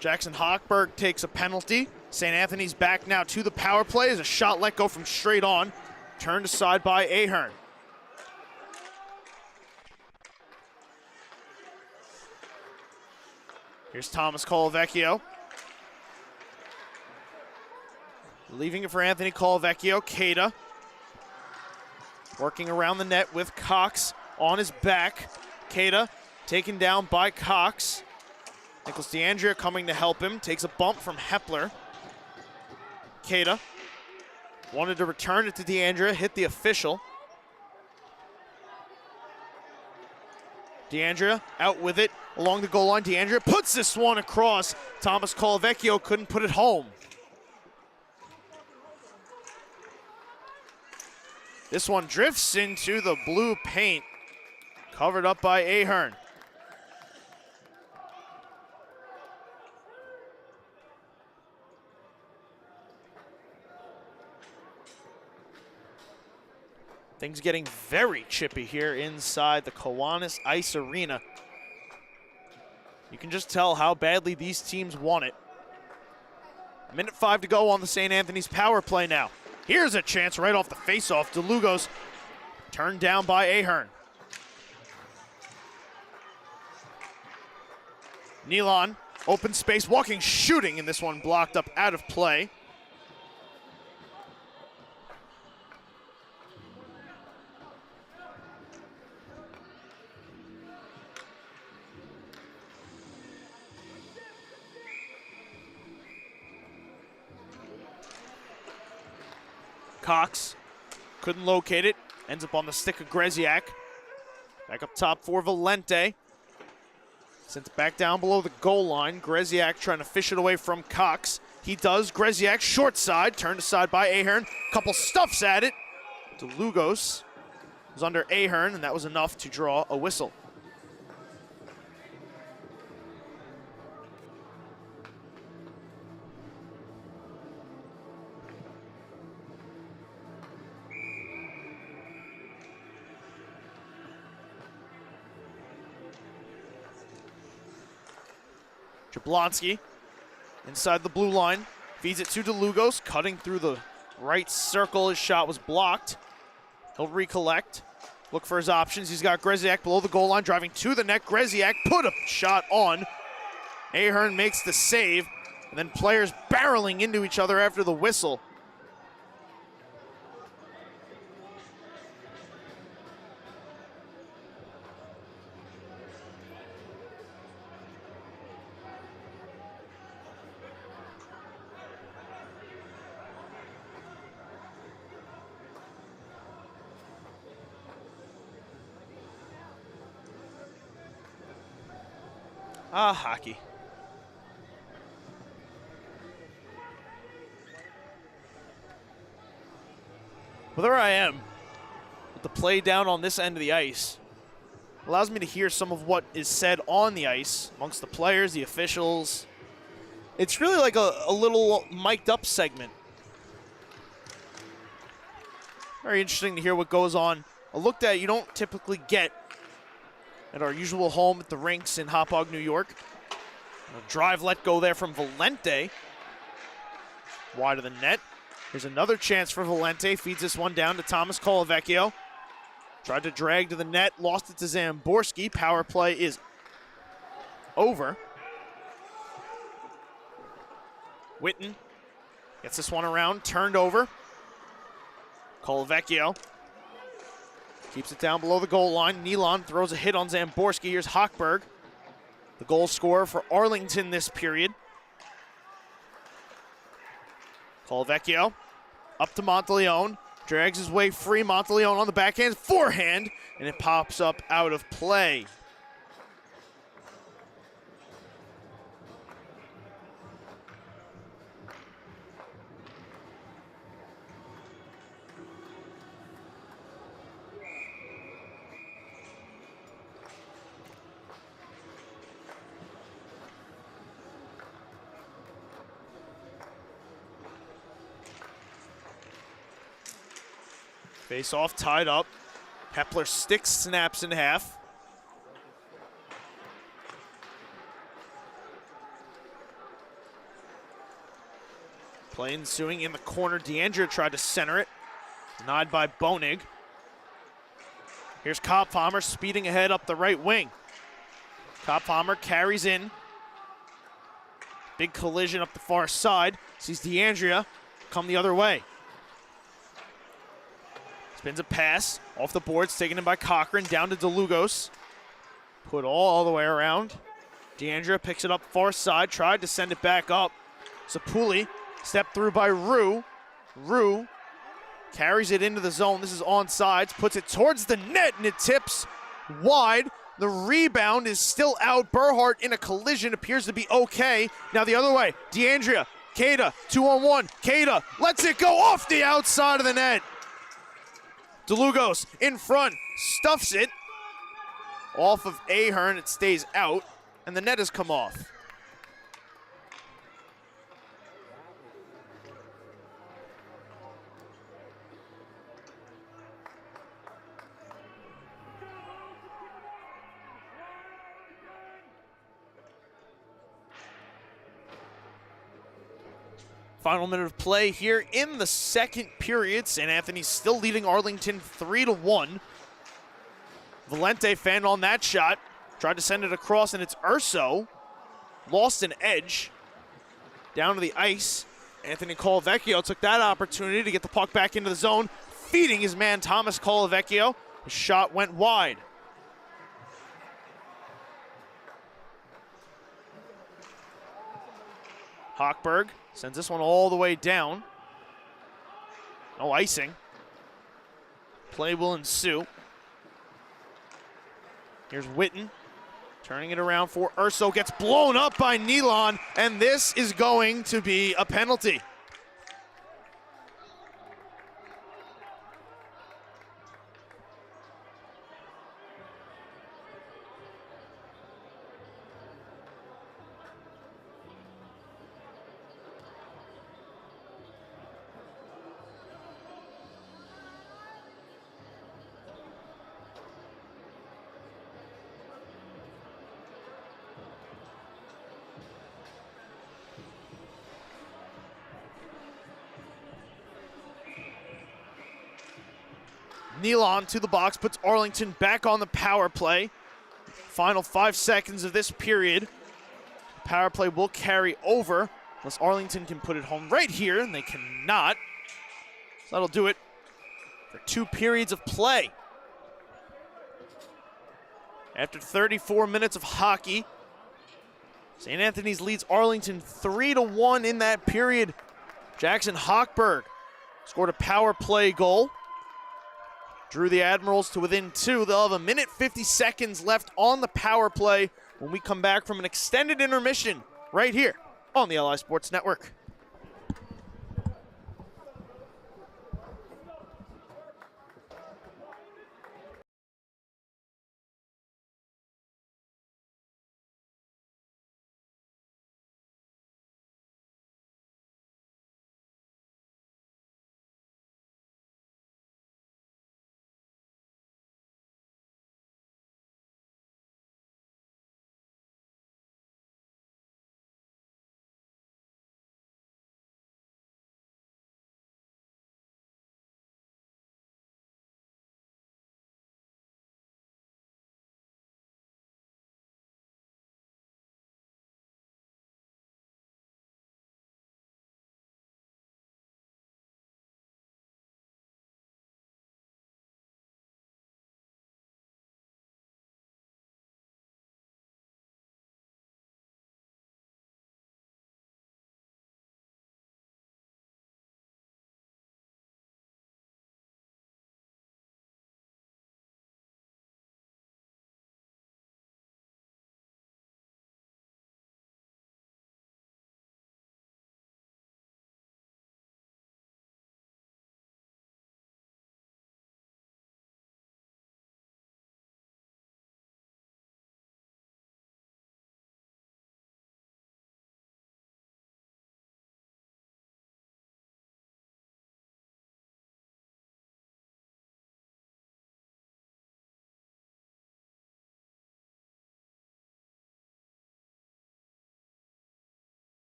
Jackson Hochberg takes a penalty. St. Anthony's back now to the power play as a shot let go from straight on. Turned aside by Ahern. Here's Thomas Colavecchio. Leaving it for Anthony Colavecchio. Cada. Working around the net with Cox on his back. Keita taken down by Cox. Nicholas DeAndrea coming to help him. Takes a bump from Hepler. Keita wanted to return it to DeAndrea, hit the official. DeAndrea out with it along the goal line. DeAndrea puts this one across. Thomas Colavecchio couldn't put it home. This one drifts into the blue paint, covered up by Ahern. Things getting very chippy here inside the Kiwanis Ice Arena. You can just tell how badly these teams want it. 1:05 to go on the St. Anthony's power play now. Here's a chance right off the faceoff. DeLugos turned down by Ahern. Nealon, open space, walking, shooting, and this one blocked up out of play. Cox couldn't locate it, ends up on the stick of Greziak. Back up top for Valente. Sent it back down below the goal line. Greziak trying to fish it away from Cox. He does. Greziak short side, turned aside by Ahern. Couple stuffs at it. DeLugos was under Ahern, and that was enough to draw a whistle. Jablonski inside the blue line, feeds it to DeLugos, cutting through the right circle. His shot was blocked. He'll recollect, look for his options. He's got Greziak below the goal line, driving to the net. Greziak put a shot on. Ahern makes the save, and then players barreling into each other after the whistle. Hockey. Well, there I am with the play down on this end of the ice. Allows me to hear some of what is said on the ice amongst the players, the officials. It's really like a little mic'd up segment. Very interesting to hear what goes on. A look that you don't typically get at our usual home at the rinks in Hauppauge, New York. A drive let go there from Valente. Wide of the net. Here's another chance for Valente. Feeds this one down to Thomas Colavecchio. Tried to drag to the net, lost it to Zamborski. Power play is over. Witten gets this one around, turned over. Colavecchio keeps it down below the goal line. Nealon throws a hit on Zamborski. Here's Hochberg, the goal scorer for Arlington this period. Colavecchio up to Monteleone. Drags his way free. Monteleone on the backhand. Forehand, and it pops up out of play. Face off, tied up. Hepler sticks, snaps in half. Play ensuing in the corner. DeAndrea tried to center it. Denied by Bonig. Here's Kopfhammer speeding ahead up the right wing. Kopfhammer carries in. Big collision up the far side. Sees DeAndrea come the other way. It's Spins a pass off the boards, taken in by Cochran, down to DeLugos. Put all the way around. D'Andrea picks it up far side, tried to send it back up. Sapuli, stepped through by Rue. Rue carries it into the zone. This is onside, puts it towards the net, and it tips wide. The rebound is still out. Burhart in a collision appears to be okay. Now the other way, D'Andrea, Cada, 2-on-1. Cada lets it go off the outside of the net. DeLugos in front, stuffs it. Off of Ahern, it stays out, and the net has come off. Final minute of play here in the second period. St. Anthony's still leading Arlington 3-1. Valente fan on that shot. Tried to send it across, and it's Urso. Lost an edge. Down to the ice. Anthony Colavecchio took that opportunity to get the puck back into the zone, feeding his man Thomas Colavecchio. His shot went wide. Hochberg sends this one all the way down. No icing. Play will ensue. Here's Witten, turning it around for Urso, gets blown up by Nealon, and this is going to be a penalty. Nealon to the box, puts Arlington back on the power play. Final 5 seconds of this period. Power play will carry over unless Arlington can put it home right here, and they cannot. So that'll do it for 2 periods of play. After 34 minutes of hockey, St. Anthony's leads Arlington 3-1 in that period. Jackson Hochberg scored a power play goal. Drew the Admirals to within 2. They'll have 1:50 seconds left on the power play when we come back from an extended intermission right here on the LI Sports Network.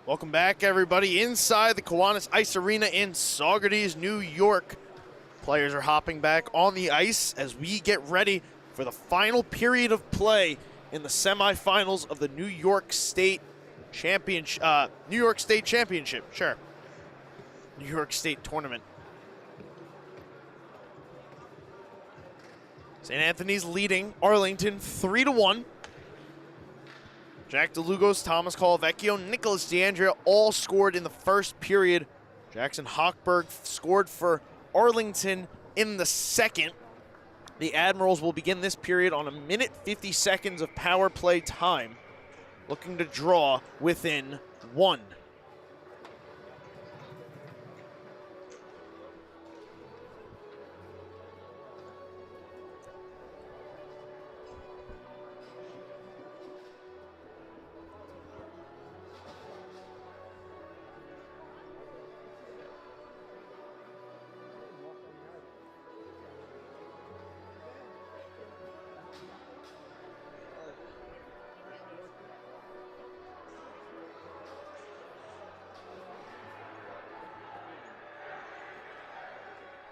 Welcome back, everybody, inside the Kiwanis Ice Arena in Saugerties, New York. Players are hopping back on the ice as we get ready for the final period of play in the semifinals of the New York State Championship. New York State Tournament. St. Anthony's leading Arlington 3-1. Jack DeLugos, Thomas Colavecchio, Nicholas DeAndrea all scored in the first period. Jackson Hochberg scored for Arlington in the second. The Admirals will begin this period on 1:50 of power play time, looking to draw within one.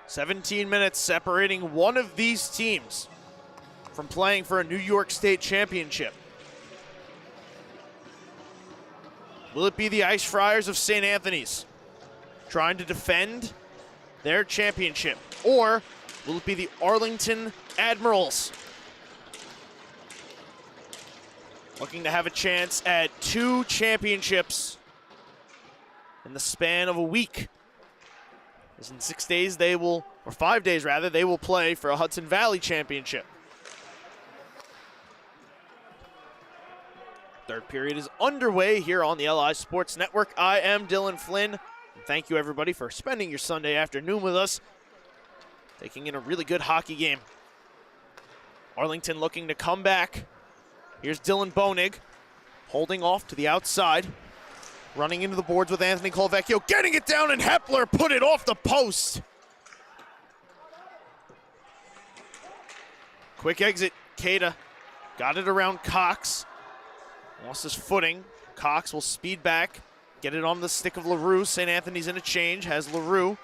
"17 minutes separating one of these teams from playing for a New York State championship. Will it be the Ice Friars of St. Anthony's trying to defend their championship, or will it be the Arlington Admirals looking to have a chance at 2 championships in the span of a week? As in 6 days they will, or 5 days rather, they will play for a Hudson Valley championship. Third period is underway here on the LI Sports Network. I am Dylan Flynn. And thank you, everybody, for spending your Sunday afternoon with us, taking in a really good hockey game. Arlington looking to come back. Here's Dylan Bonig, holding off to the outside. Running into the boards with Anthony Colavecchio, getting it down, and Hepler put it off the post. Quick exit, Cada got it around Cox. Lost his footing. Cox will speed back, get it on the stick of LaRue. St. Anthony's in a change, has LaRue.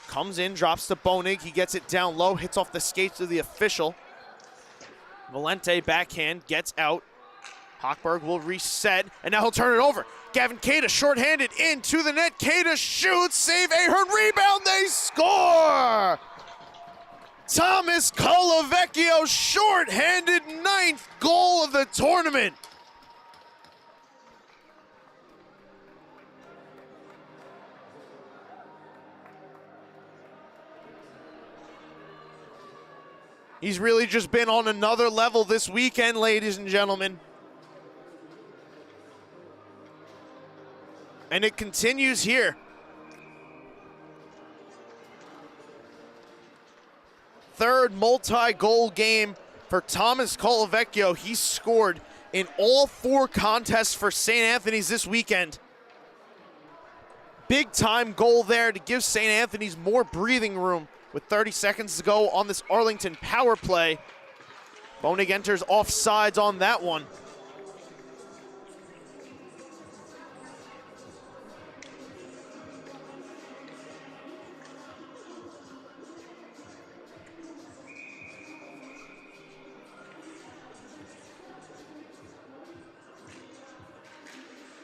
Comes in, drops to Bonig. He gets it down low, hits off the skates of the official. Valente backhand, gets out. Hochberg will reset, and now he'll turn it over. Gavin Cada shorthanded into the net. Cada shoots, save Ahern, rebound, they score! Thomas Colavecchio, shorthanded 9th goal of the tournament. He's really just been on another level this weekend, ladies and gentlemen. And it continues here. Third multi-goal game for Thomas Colavecchio. He scored in all 4 contests for St. Anthony's this weekend. Big time goal there to give St. Anthony's more breathing room with 30 seconds to go on this Arlington power play. Bonig enters offsides on that one.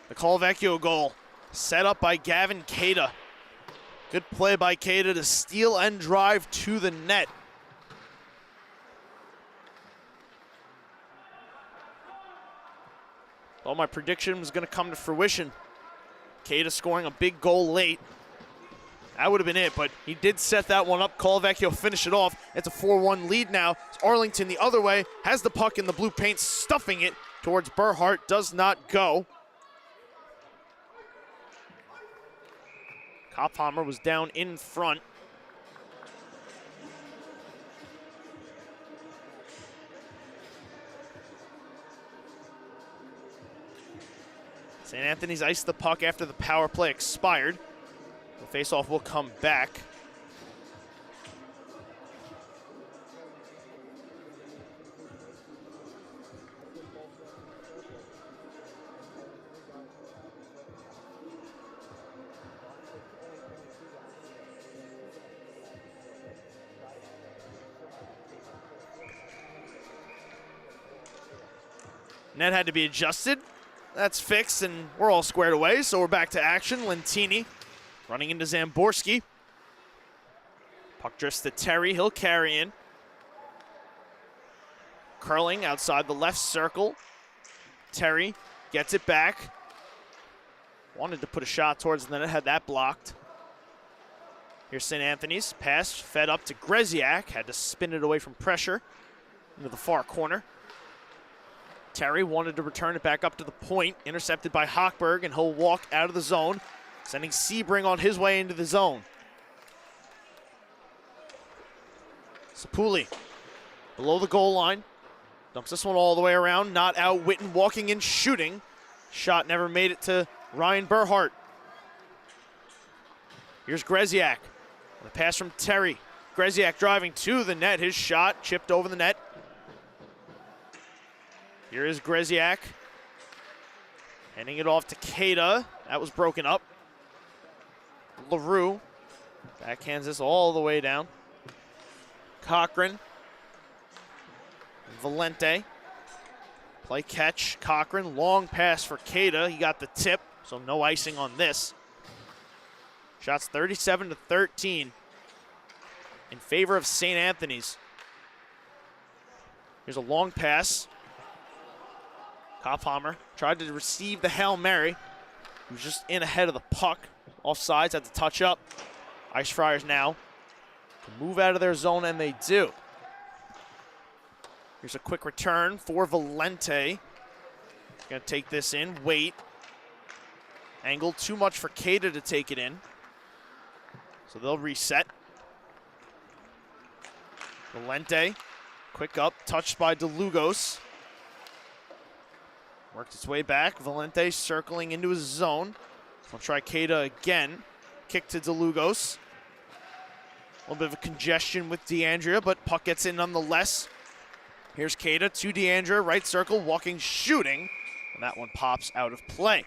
The Colavecchio goal set up by Gavin Cada. Good play by Cada to steal and drive to the net. Well, my prediction was going to come to fruition. Cada scoring a big goal late. That would have been it, but he did set that one up. Colavecchio finished it off. It's a 4-1 lead now. It's Arlington the other way, has the puck in the blue paint, stuffing it towards Burhart, does not go. Kophammer was down in front. St. Anthony's iced the puck after the power play expired. The faceoff will come back. Net had to be adjusted. That's fixed, and we're all squared away, so we're back to action. Lentini running into Zamborski. Puck drifts to Terry. He'll carry in. Curling outside the left circle. Terry gets it back. Wanted to put a shot towards the net, had that blocked. Here's St. Anthony's. Pass fed up to Greziak. Had to spin it away from pressure into the far corner. Terry wanted to return it back up to the point. Intercepted by Hochberg, and he'll walk out of the zone, sending Sebring on his way into the zone. Sapuli below the goal line. Dumps this one all the way around. Not out. Witten walking in, shooting. Shot never made it to Ryan Berhart. Here's Greziak. The pass from Terry. Greziak driving to the net. His shot chipped over the net. Here is Greziak. Handing it off to Keita. That was broken up. LaRue backhands this all the way down. Cochran. Valente. Play catch. Cochran. Long pass for Keita. He got the tip, so no icing on this. Shots 37-13 in favor of St. Anthony's. Here's a long pass. Kophammer tried to receive the Hail Mary. He was just in ahead of the puck. Offsides, had to touch up. Ice Friars now to move out of their zone, and they do. Here's a quick return for Valente. Gonna take this in, wait. Angled too much for Keita to take it in. So they'll reset. Valente, quick up, touched by DeLugos. Worked its way back. Valente circling into his zone. We'll try Keita again. Kick to DeLugos. A little bit of a congestion with DeAndrea, but puck gets in nonetheless. Here's Keita to DeAndrea, right circle, walking, shooting. And that one pops out of play.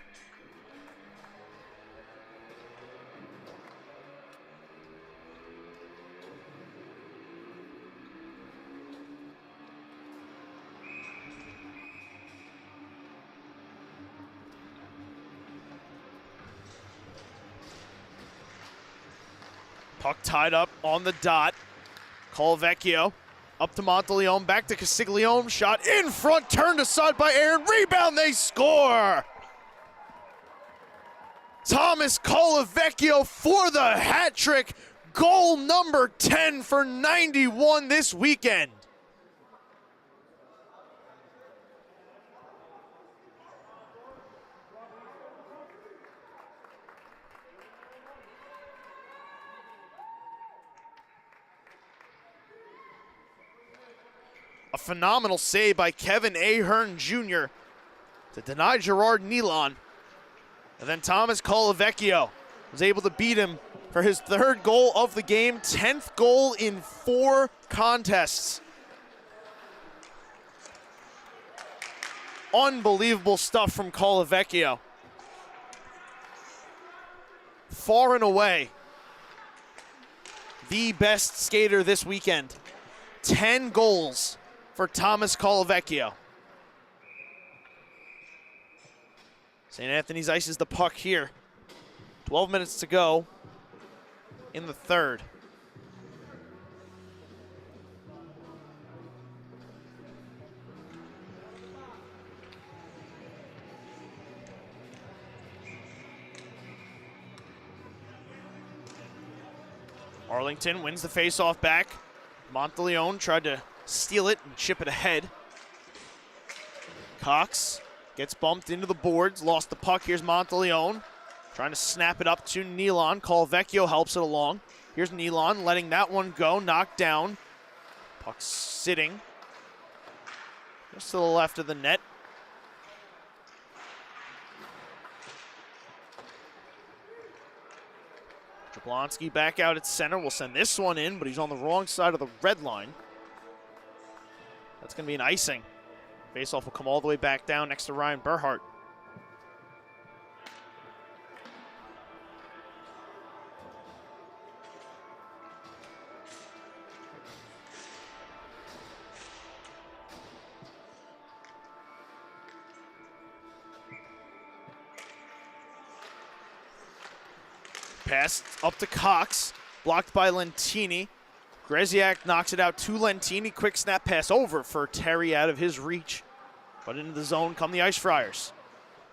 Puck tied up on the dot. Colavecchio up to Monteleone, back to Castiglione. Shot in front, turned aside by Aaron. Rebound, they score! Thomas Colavecchio for the hat trick. Goal number 10 for 91 this weekend. A phenomenal save by Kevin Ahern Jr. to deny Gerard Nealon. And then Thomas Colavecchio was able to beat him for his third goal of the game, 10th goal in 4 contests. Unbelievable stuff from Colavecchio. Far and away the best skater this weekend. 10 goals for Thomas Colavecchio. St. Anthony's ices the puck here. 12 minutes to go in the third. Arlington wins the faceoff back. Monteleone tried to steal it and chip it ahead. Cox gets bumped into the boards, lost the puck. Here's Monteleone trying to snap it up to Nealon. Colavecchio helps it along. Here's Nealon letting that one go, knocked down. Puck sitting just to the left of the net. Jablonski back out at center. We'll send this one in, but he's on the wrong side of the red line. That's going to be an icing. Faceoff will come all the way back down next to Ryan Berhart. Pass up to Cox, blocked by Lentini. Greziak knocks it out to Lentini. Quick snap pass over for Terry out of his reach. But into the zone come the Ice Friars.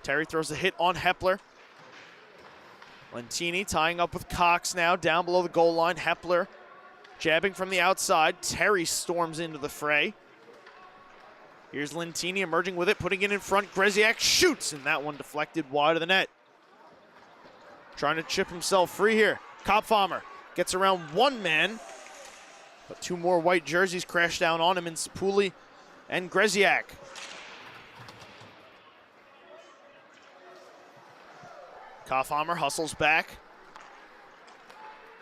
Terry throws a hit on Hepler. Lentini tying up with Cox now down below the goal line. Hepler jabbing from the outside. Terry storms into the fray. Here's Lentini emerging with it, putting it in front. Greziak shoots, and that one deflected wide of the net. Trying to chip himself free here. Kopfhammer gets around one man, but two more white jerseys crash down on him in Sapuli and Greziak. Kopfhammer hustles back,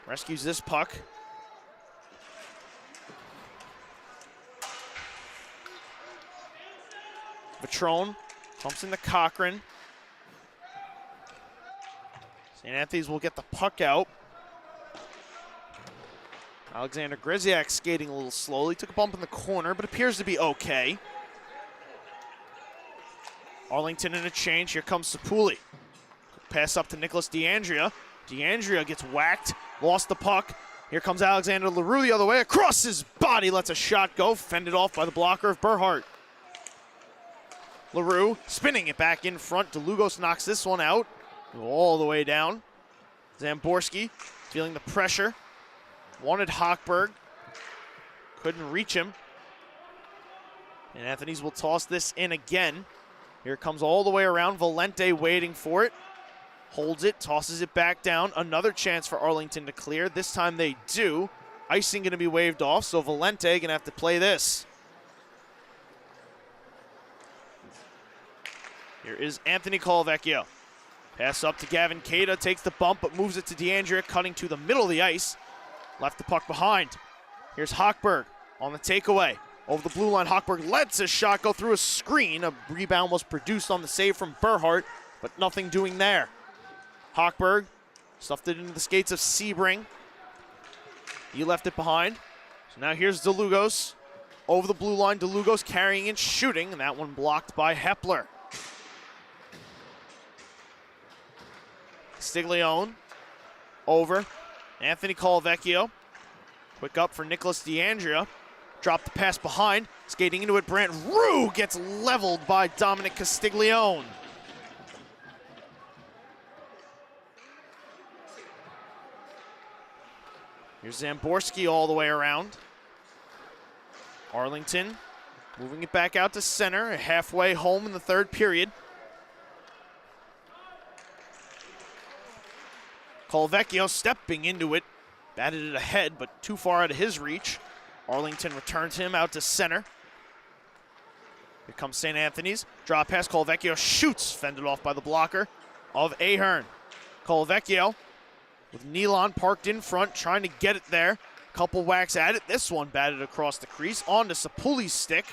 rescues this puck. Vitrone pumps into Cochran. St. Anthony's will get the puck out. Alexander Greziak skating a little slowly. Took a bump in the corner, but appears to be okay. Arlington in a change. Here comes Sapuli. Pass up to Nicholas DeAndrea. DeAndrea gets whacked. Lost the puck. Here comes Alexander LaRue the other way. Across his body. Lets a shot go. Fended off by the blocker of Berhart. LaRue spinning it back in front. DeLugos knocks this one out. All the way down. Zamborski feeling the pressure. Wanted Hochberg. Couldn't reach him. And Anthony's will toss this in again. Here it comes all the way around. Valente waiting for it. Holds it, tosses it back down. Another chance for Arlington to clear. This time they do. Icing going to be waved off, so Valente going to have to play this. Here is Anthony Colavecchio. Pass up to Gavin Cada, takes the bump, but moves it to DeAndrea, cutting to the middle of the ice. Left the puck behind. Here's Hochberg on the takeaway. Over the blue line, Hochberg lets his shot go through a screen. A rebound was produced on the save from Berhart, but nothing doing there. Hochberg stuffed it into the skates of Sebring. He left it behind. So now here's DeLugos. Over the blue line, DeLugos carrying and shooting, and that one blocked by Hepler. Stiglione over. Anthony Colavecchio. Quick up for Nicholas DeAndrea. Dropped the pass behind. Skating into it, Brant Rue gets leveled by Dominic Castiglione. Here's Zamborski all the way around. Arlington moving it back out to center, halfway home in the third period. Colavecchio stepping into it, batted it ahead, but too far out of his reach. Arlington returns him out to center. Here comes St. Anthony's. Drop pass, Colavecchio shoots, fended off by the blocker of Ahern. Colavecchio with Nealon parked in front, trying to get it there. Couple whacks at it. This one batted across the crease, onto Sapuli's stick.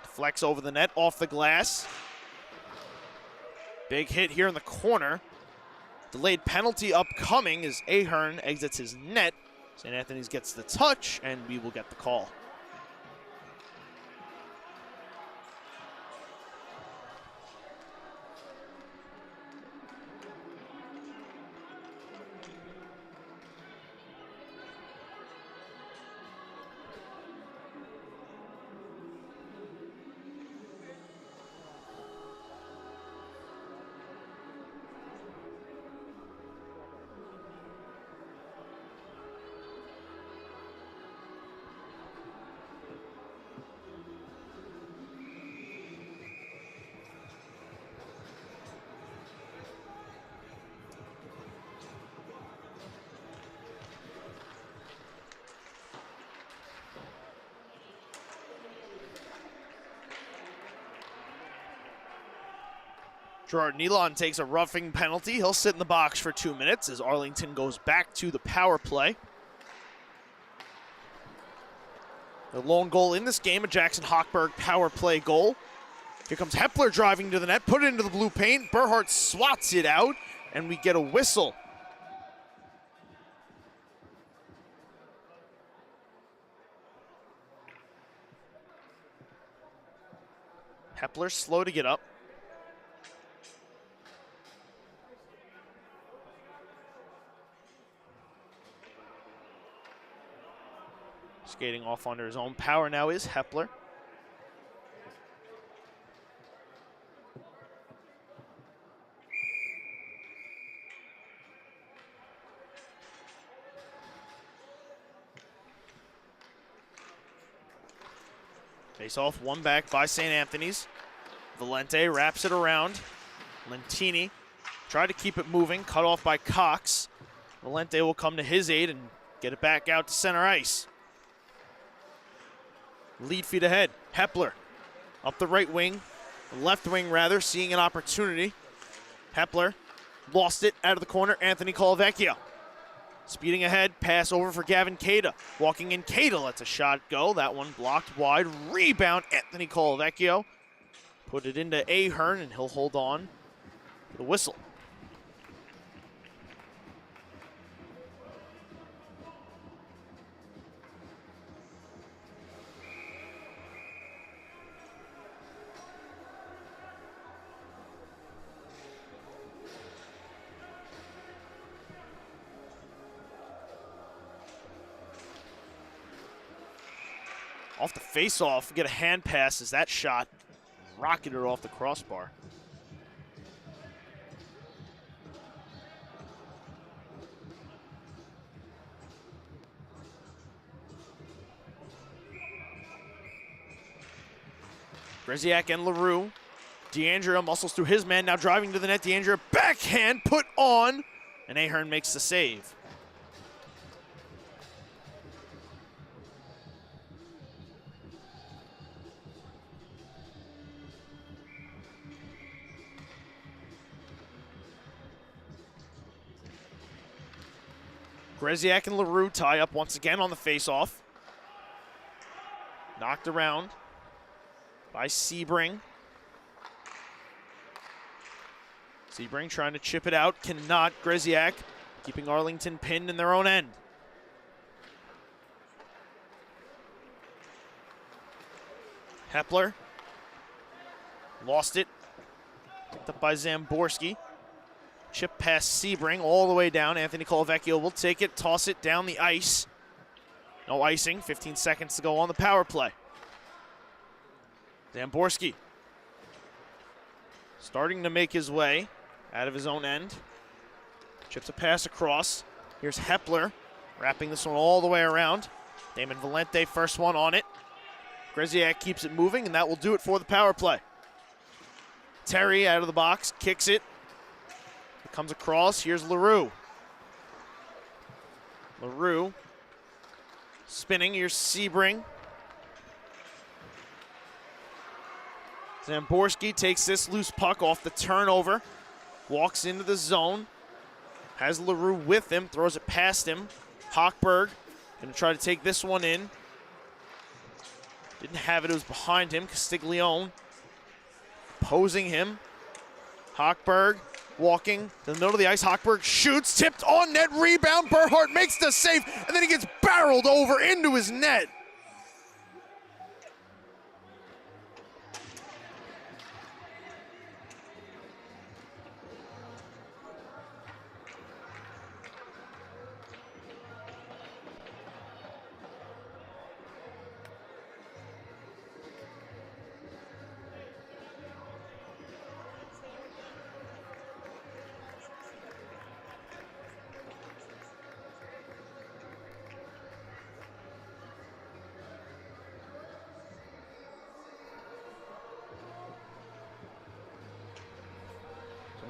Deflects over the net, off the glass. Big hit here in the corner. Delayed penalty upcoming as Ahern exits his net. St. Anthony's gets the touch, and we will get the call. Gerard Nealon takes a roughing penalty. He'll sit in the box for 2 minutes as Arlington goes back to the power play. The lone goal in this game, a Jackson Hochberg power play goal. Here comes Hepler driving to the net, put it into the blue paint. Berhart swats it out, and we get a whistle. Hepler slow to get up. Skating off under his own power now is Hepler. Face off, one back by St. Anthony's. Valente wraps it around. Lentini tried to keep it moving, cut off by Cox. Valente will come to his aid and get it back out to center ice. Lead feet ahead. Hepler up the right wing, left wing rather, seeing an opportunity. Hepler lost it out of the corner. Anthony Colavecchio speeding ahead, pass over for Gavin Cada. Walking in, Cada lets a shot go. That one blocked wide. Rebound, Anthony Colavecchio. Put it into Ahern, and he'll hold on to the whistle. Off the face-off, get a hand pass as that shot rocketed off the crossbar. Greziak and LaRue. D'Andrea muscles through his man, now driving to the net. D'Andrea backhand put on, and Ahern makes the save. Greziak and LaRue tie up once again on the face-off. Knocked around by Sebring. Sebring trying to chip it out, cannot. Greziak keeping Arlington pinned in their own end. Hepler lost it. Picked up by Zamborski. Chip past Sebring all the way down. Anthony Colavecchio will take it, toss it down the ice. No icing, 15 seconds to go on the power play. Zamborski starting to make his way out of his own end. Chips a pass across. Here's Hepler wrapping this one all the way around. Damon Valente, first one on it. Greziak keeps it moving, and that will do it for the power play. Terry out of the box, kicks it. Comes across, here's LaRue. LaRue spinning, here's Sebring. Zamborski takes this loose puck off the turnover, walks into the zone, has LaRue with him, throws it past him. Hochberg gonna try to take this one in. Didn't have it, it was behind him. Castiglione posing him. Hochberg walking to the middle of the ice. Hochberg shoots, tipped on net, rebound. Berhart makes the save, and then he gets barreled over into his net.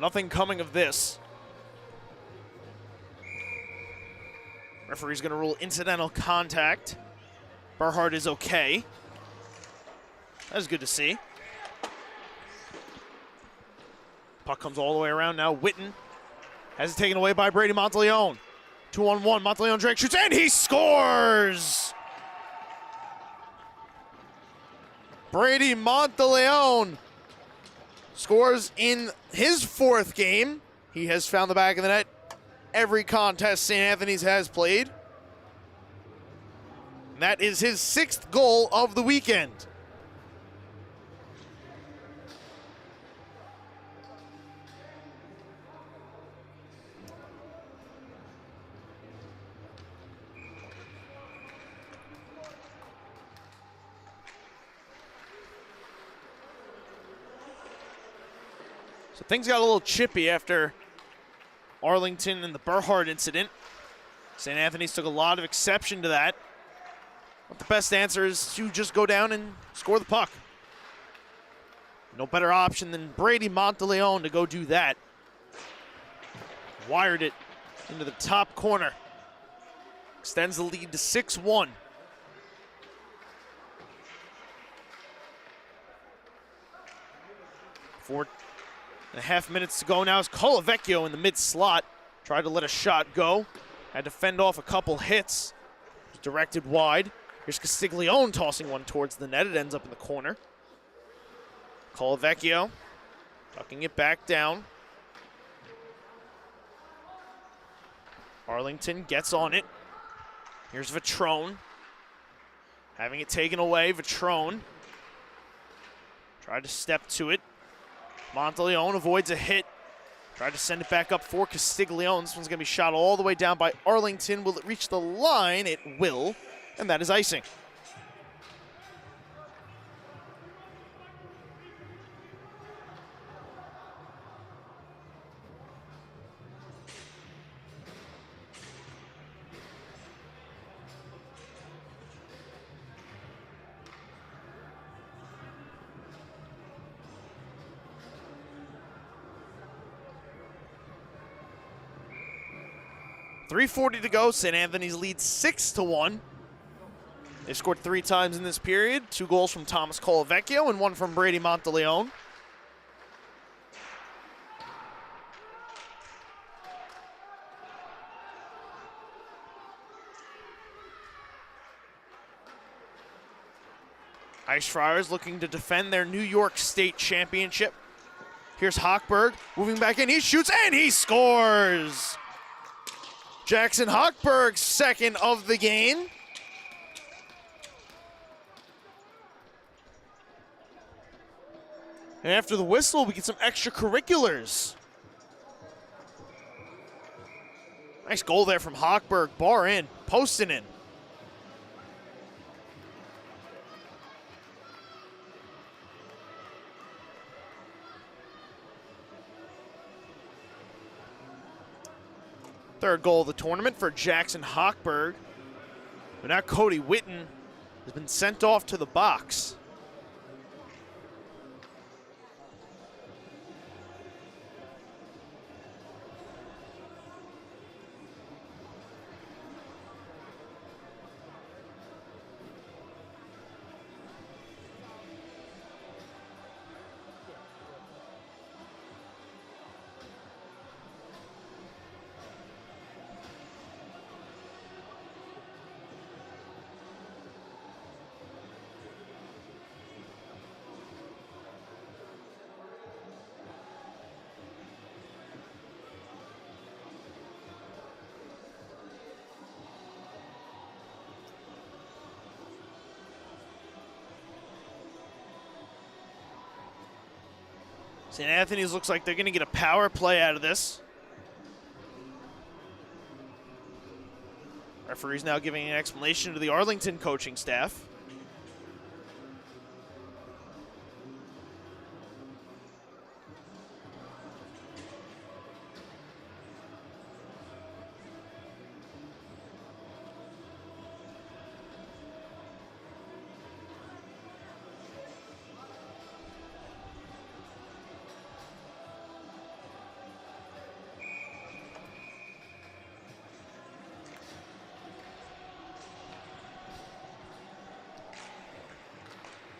Nothing coming of this. Referee's going to rule incidental contact. Berhart is okay. That is good to see. Puck comes all the way around now. Witten has it taken away by Brady Monteleone. 2-on-1. Monteleone Drake shoots, and he scores! Brady Monteleone scores in his fourth game. He has found the back of the net every contest St. Anthony's has played. And that is his 6th goal of the weekend. So things got a little chippy after Arlington and the Burhard incident. St. Anthony's took a lot of exception to that. But the best answer is to just go down and score the puck. No better option than Brady Monteleone to go do that. Wired it into the top corner. Extends the lead to 6-1. 4.5 minutes to go now as Colavecchio in the mid slot. Tried to let a shot go. Had to fend off a couple hits. Was directed wide. Here's Castiglione tossing one towards the net. It ends up in the corner. Colavecchio tucking it back down. Arlington gets on it. Here's Vitrone. Having it taken away, Vitrone. Tried to step to it. Monteleone avoids a hit. Tried to send it back up for Castiglione. This one's going to be shot all the way down by Arlington. Will it reach the line? It will, and that is icing. .340 to go. St. Anthony's leads 6-1. They scored 3 times in this period. 2 goals from Thomas Colavecchio and 1 from Brady Monteleone. Ice Friars looking to defend their New York State Championship. Here's Hochberg moving back in. He shoots and he scores! Jackson Hochberg's second of the game. And after the whistle, we get some extracurriculars. Nice goal there from Hochberg. Bar in, posting in. Third goal of the tournament for Jackson Hochberg. But now Cody Witten has been sent off to the box. St. Anthony's looks like they're going to get a power play out of this. Referee's now giving an explanation to the Arlington coaching staff.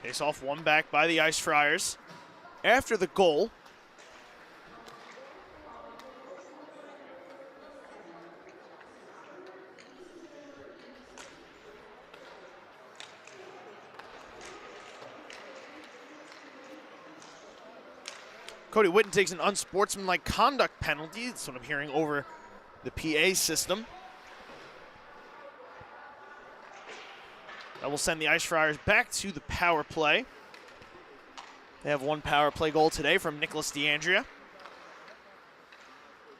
Face off one back by the Ice Friars. After the goal, Cody Witten takes an unsportsmanlike conduct penalty. That's what I'm hearing over the PA system. That will send the Ice Friars back to the power play. They have 1 power play goal today from Nicholas DeAndrea.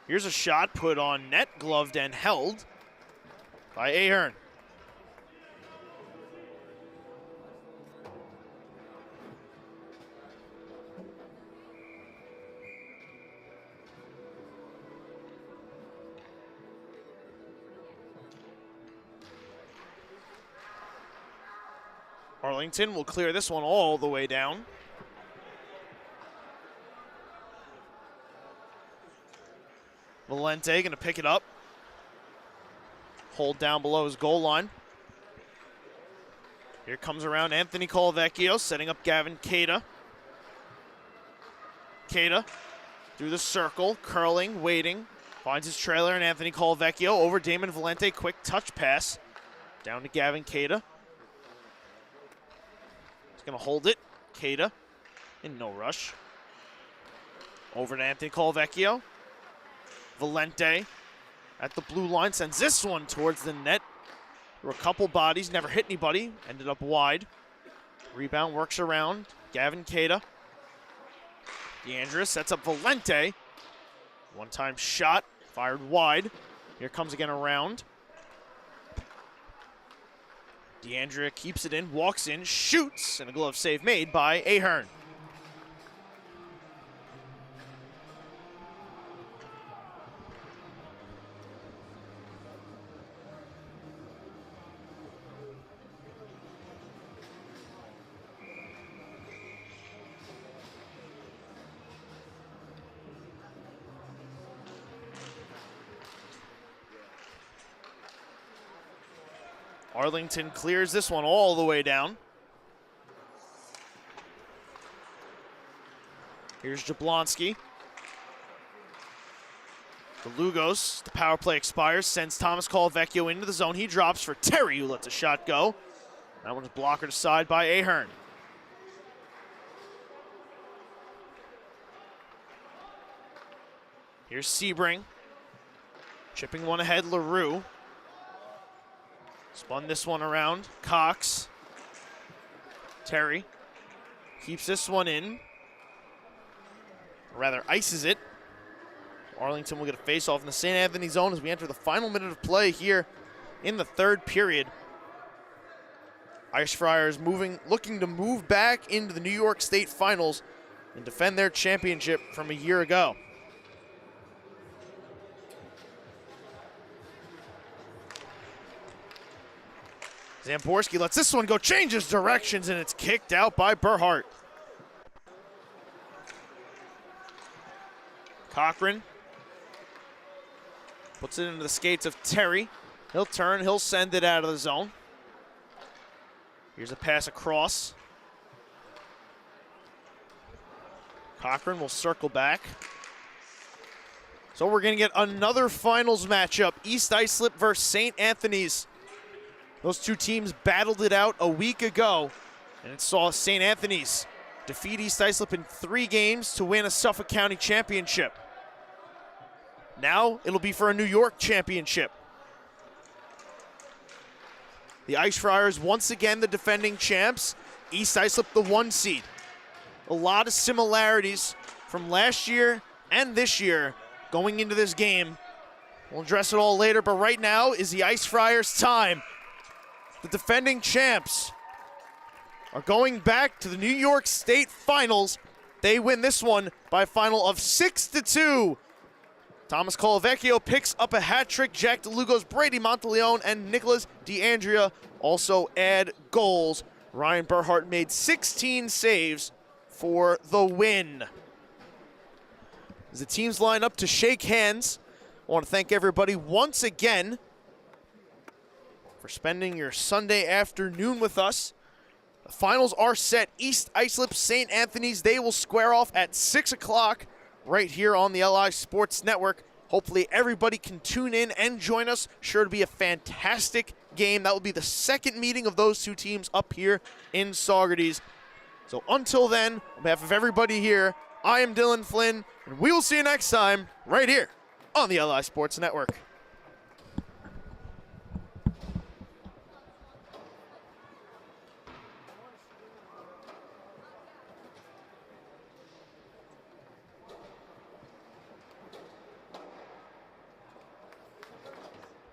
Here's a shot put on net, gloved and held by Ahern. Arlington will clear this one all the way down. Valente gonna pick it up. Hold down below his goal line. Here comes around Anthony Colavecchio, setting up Gavin Queta. Queta through the circle, curling, waiting. Finds his trailer and Anthony Colavecchio over Damon Valente. Quick touch pass down to Gavin Queta. He's going to hold it. Queta in no rush. Over to Anthony Colavecchio. Valente at the blue line sends this one towards the net. There were a couple bodies, never hit anybody. Ended up wide. Rebound works around. Gavin Queta. DeAndrea sets up Valente. One-time shot, fired wide. Here comes again around. DeAndrea keeps it in, walks in, shoots, and a glove save made by Ahern. Arlington clears this one all the way down. Here's Jablonski. The Lugos, the power play expires, sends Thomas Colavecchio into the zone. He drops for Terry, who lets a shot go. That one's blockered aside by Ahern. Here's Sebring. Chipping one ahead, LaRue. Spun this one around. Cox. Terry keeps this one in. Or rather, ices it. Arlington will get a face-off in the St. Anthony zone as we enter the final minute of play here in the third period. Ice Friars looking to move back into the New York State Finals and defend their championship from a year ago. Zamborski lets this one go, changes directions, and it's kicked out by Burhart. Cochran puts it into the skates of Terry. He'll turn, he'll send it out of the zone. Here's a pass across. Cochran will circle back. So we're going to get another finals matchup. East Islip versus St. Anthony's. Those two teams battled it out a week ago, and it saw St. Anthony's defeat East Islip in 3 games to win a Suffolk County championship. Now it'll be for a New York championship. The Ice Friars, once again the defending champs. East Islip, the 1 seed. A lot of similarities from last year and this year going into this game. We'll address it all later, but right now is the Ice Friars' time. The defending champs are going back to the New York State Finals. They win this one by a final of 6-2. Thomas Colavecchio picks up a hat trick. Jack DeLugos, Brady Monteleone, and Nicholas DeAndrea also add goals. Ryan Burhart made 16 saves for the win. As the teams line up to shake hands, I want to thank everybody once again for spending your Sunday afternoon with us. The finals are set. East Islip, St. Anthony's. They will square off at 6 o'clock right here on the LI Sports Network. Hopefully everybody can tune in and join us. Sure to be a fantastic game. That will be the second meeting of those two teams up here in Saugerties. So until then, on behalf of everybody here, I am Dylan Flynn, and we will see you next time right here on the LI Sports Network.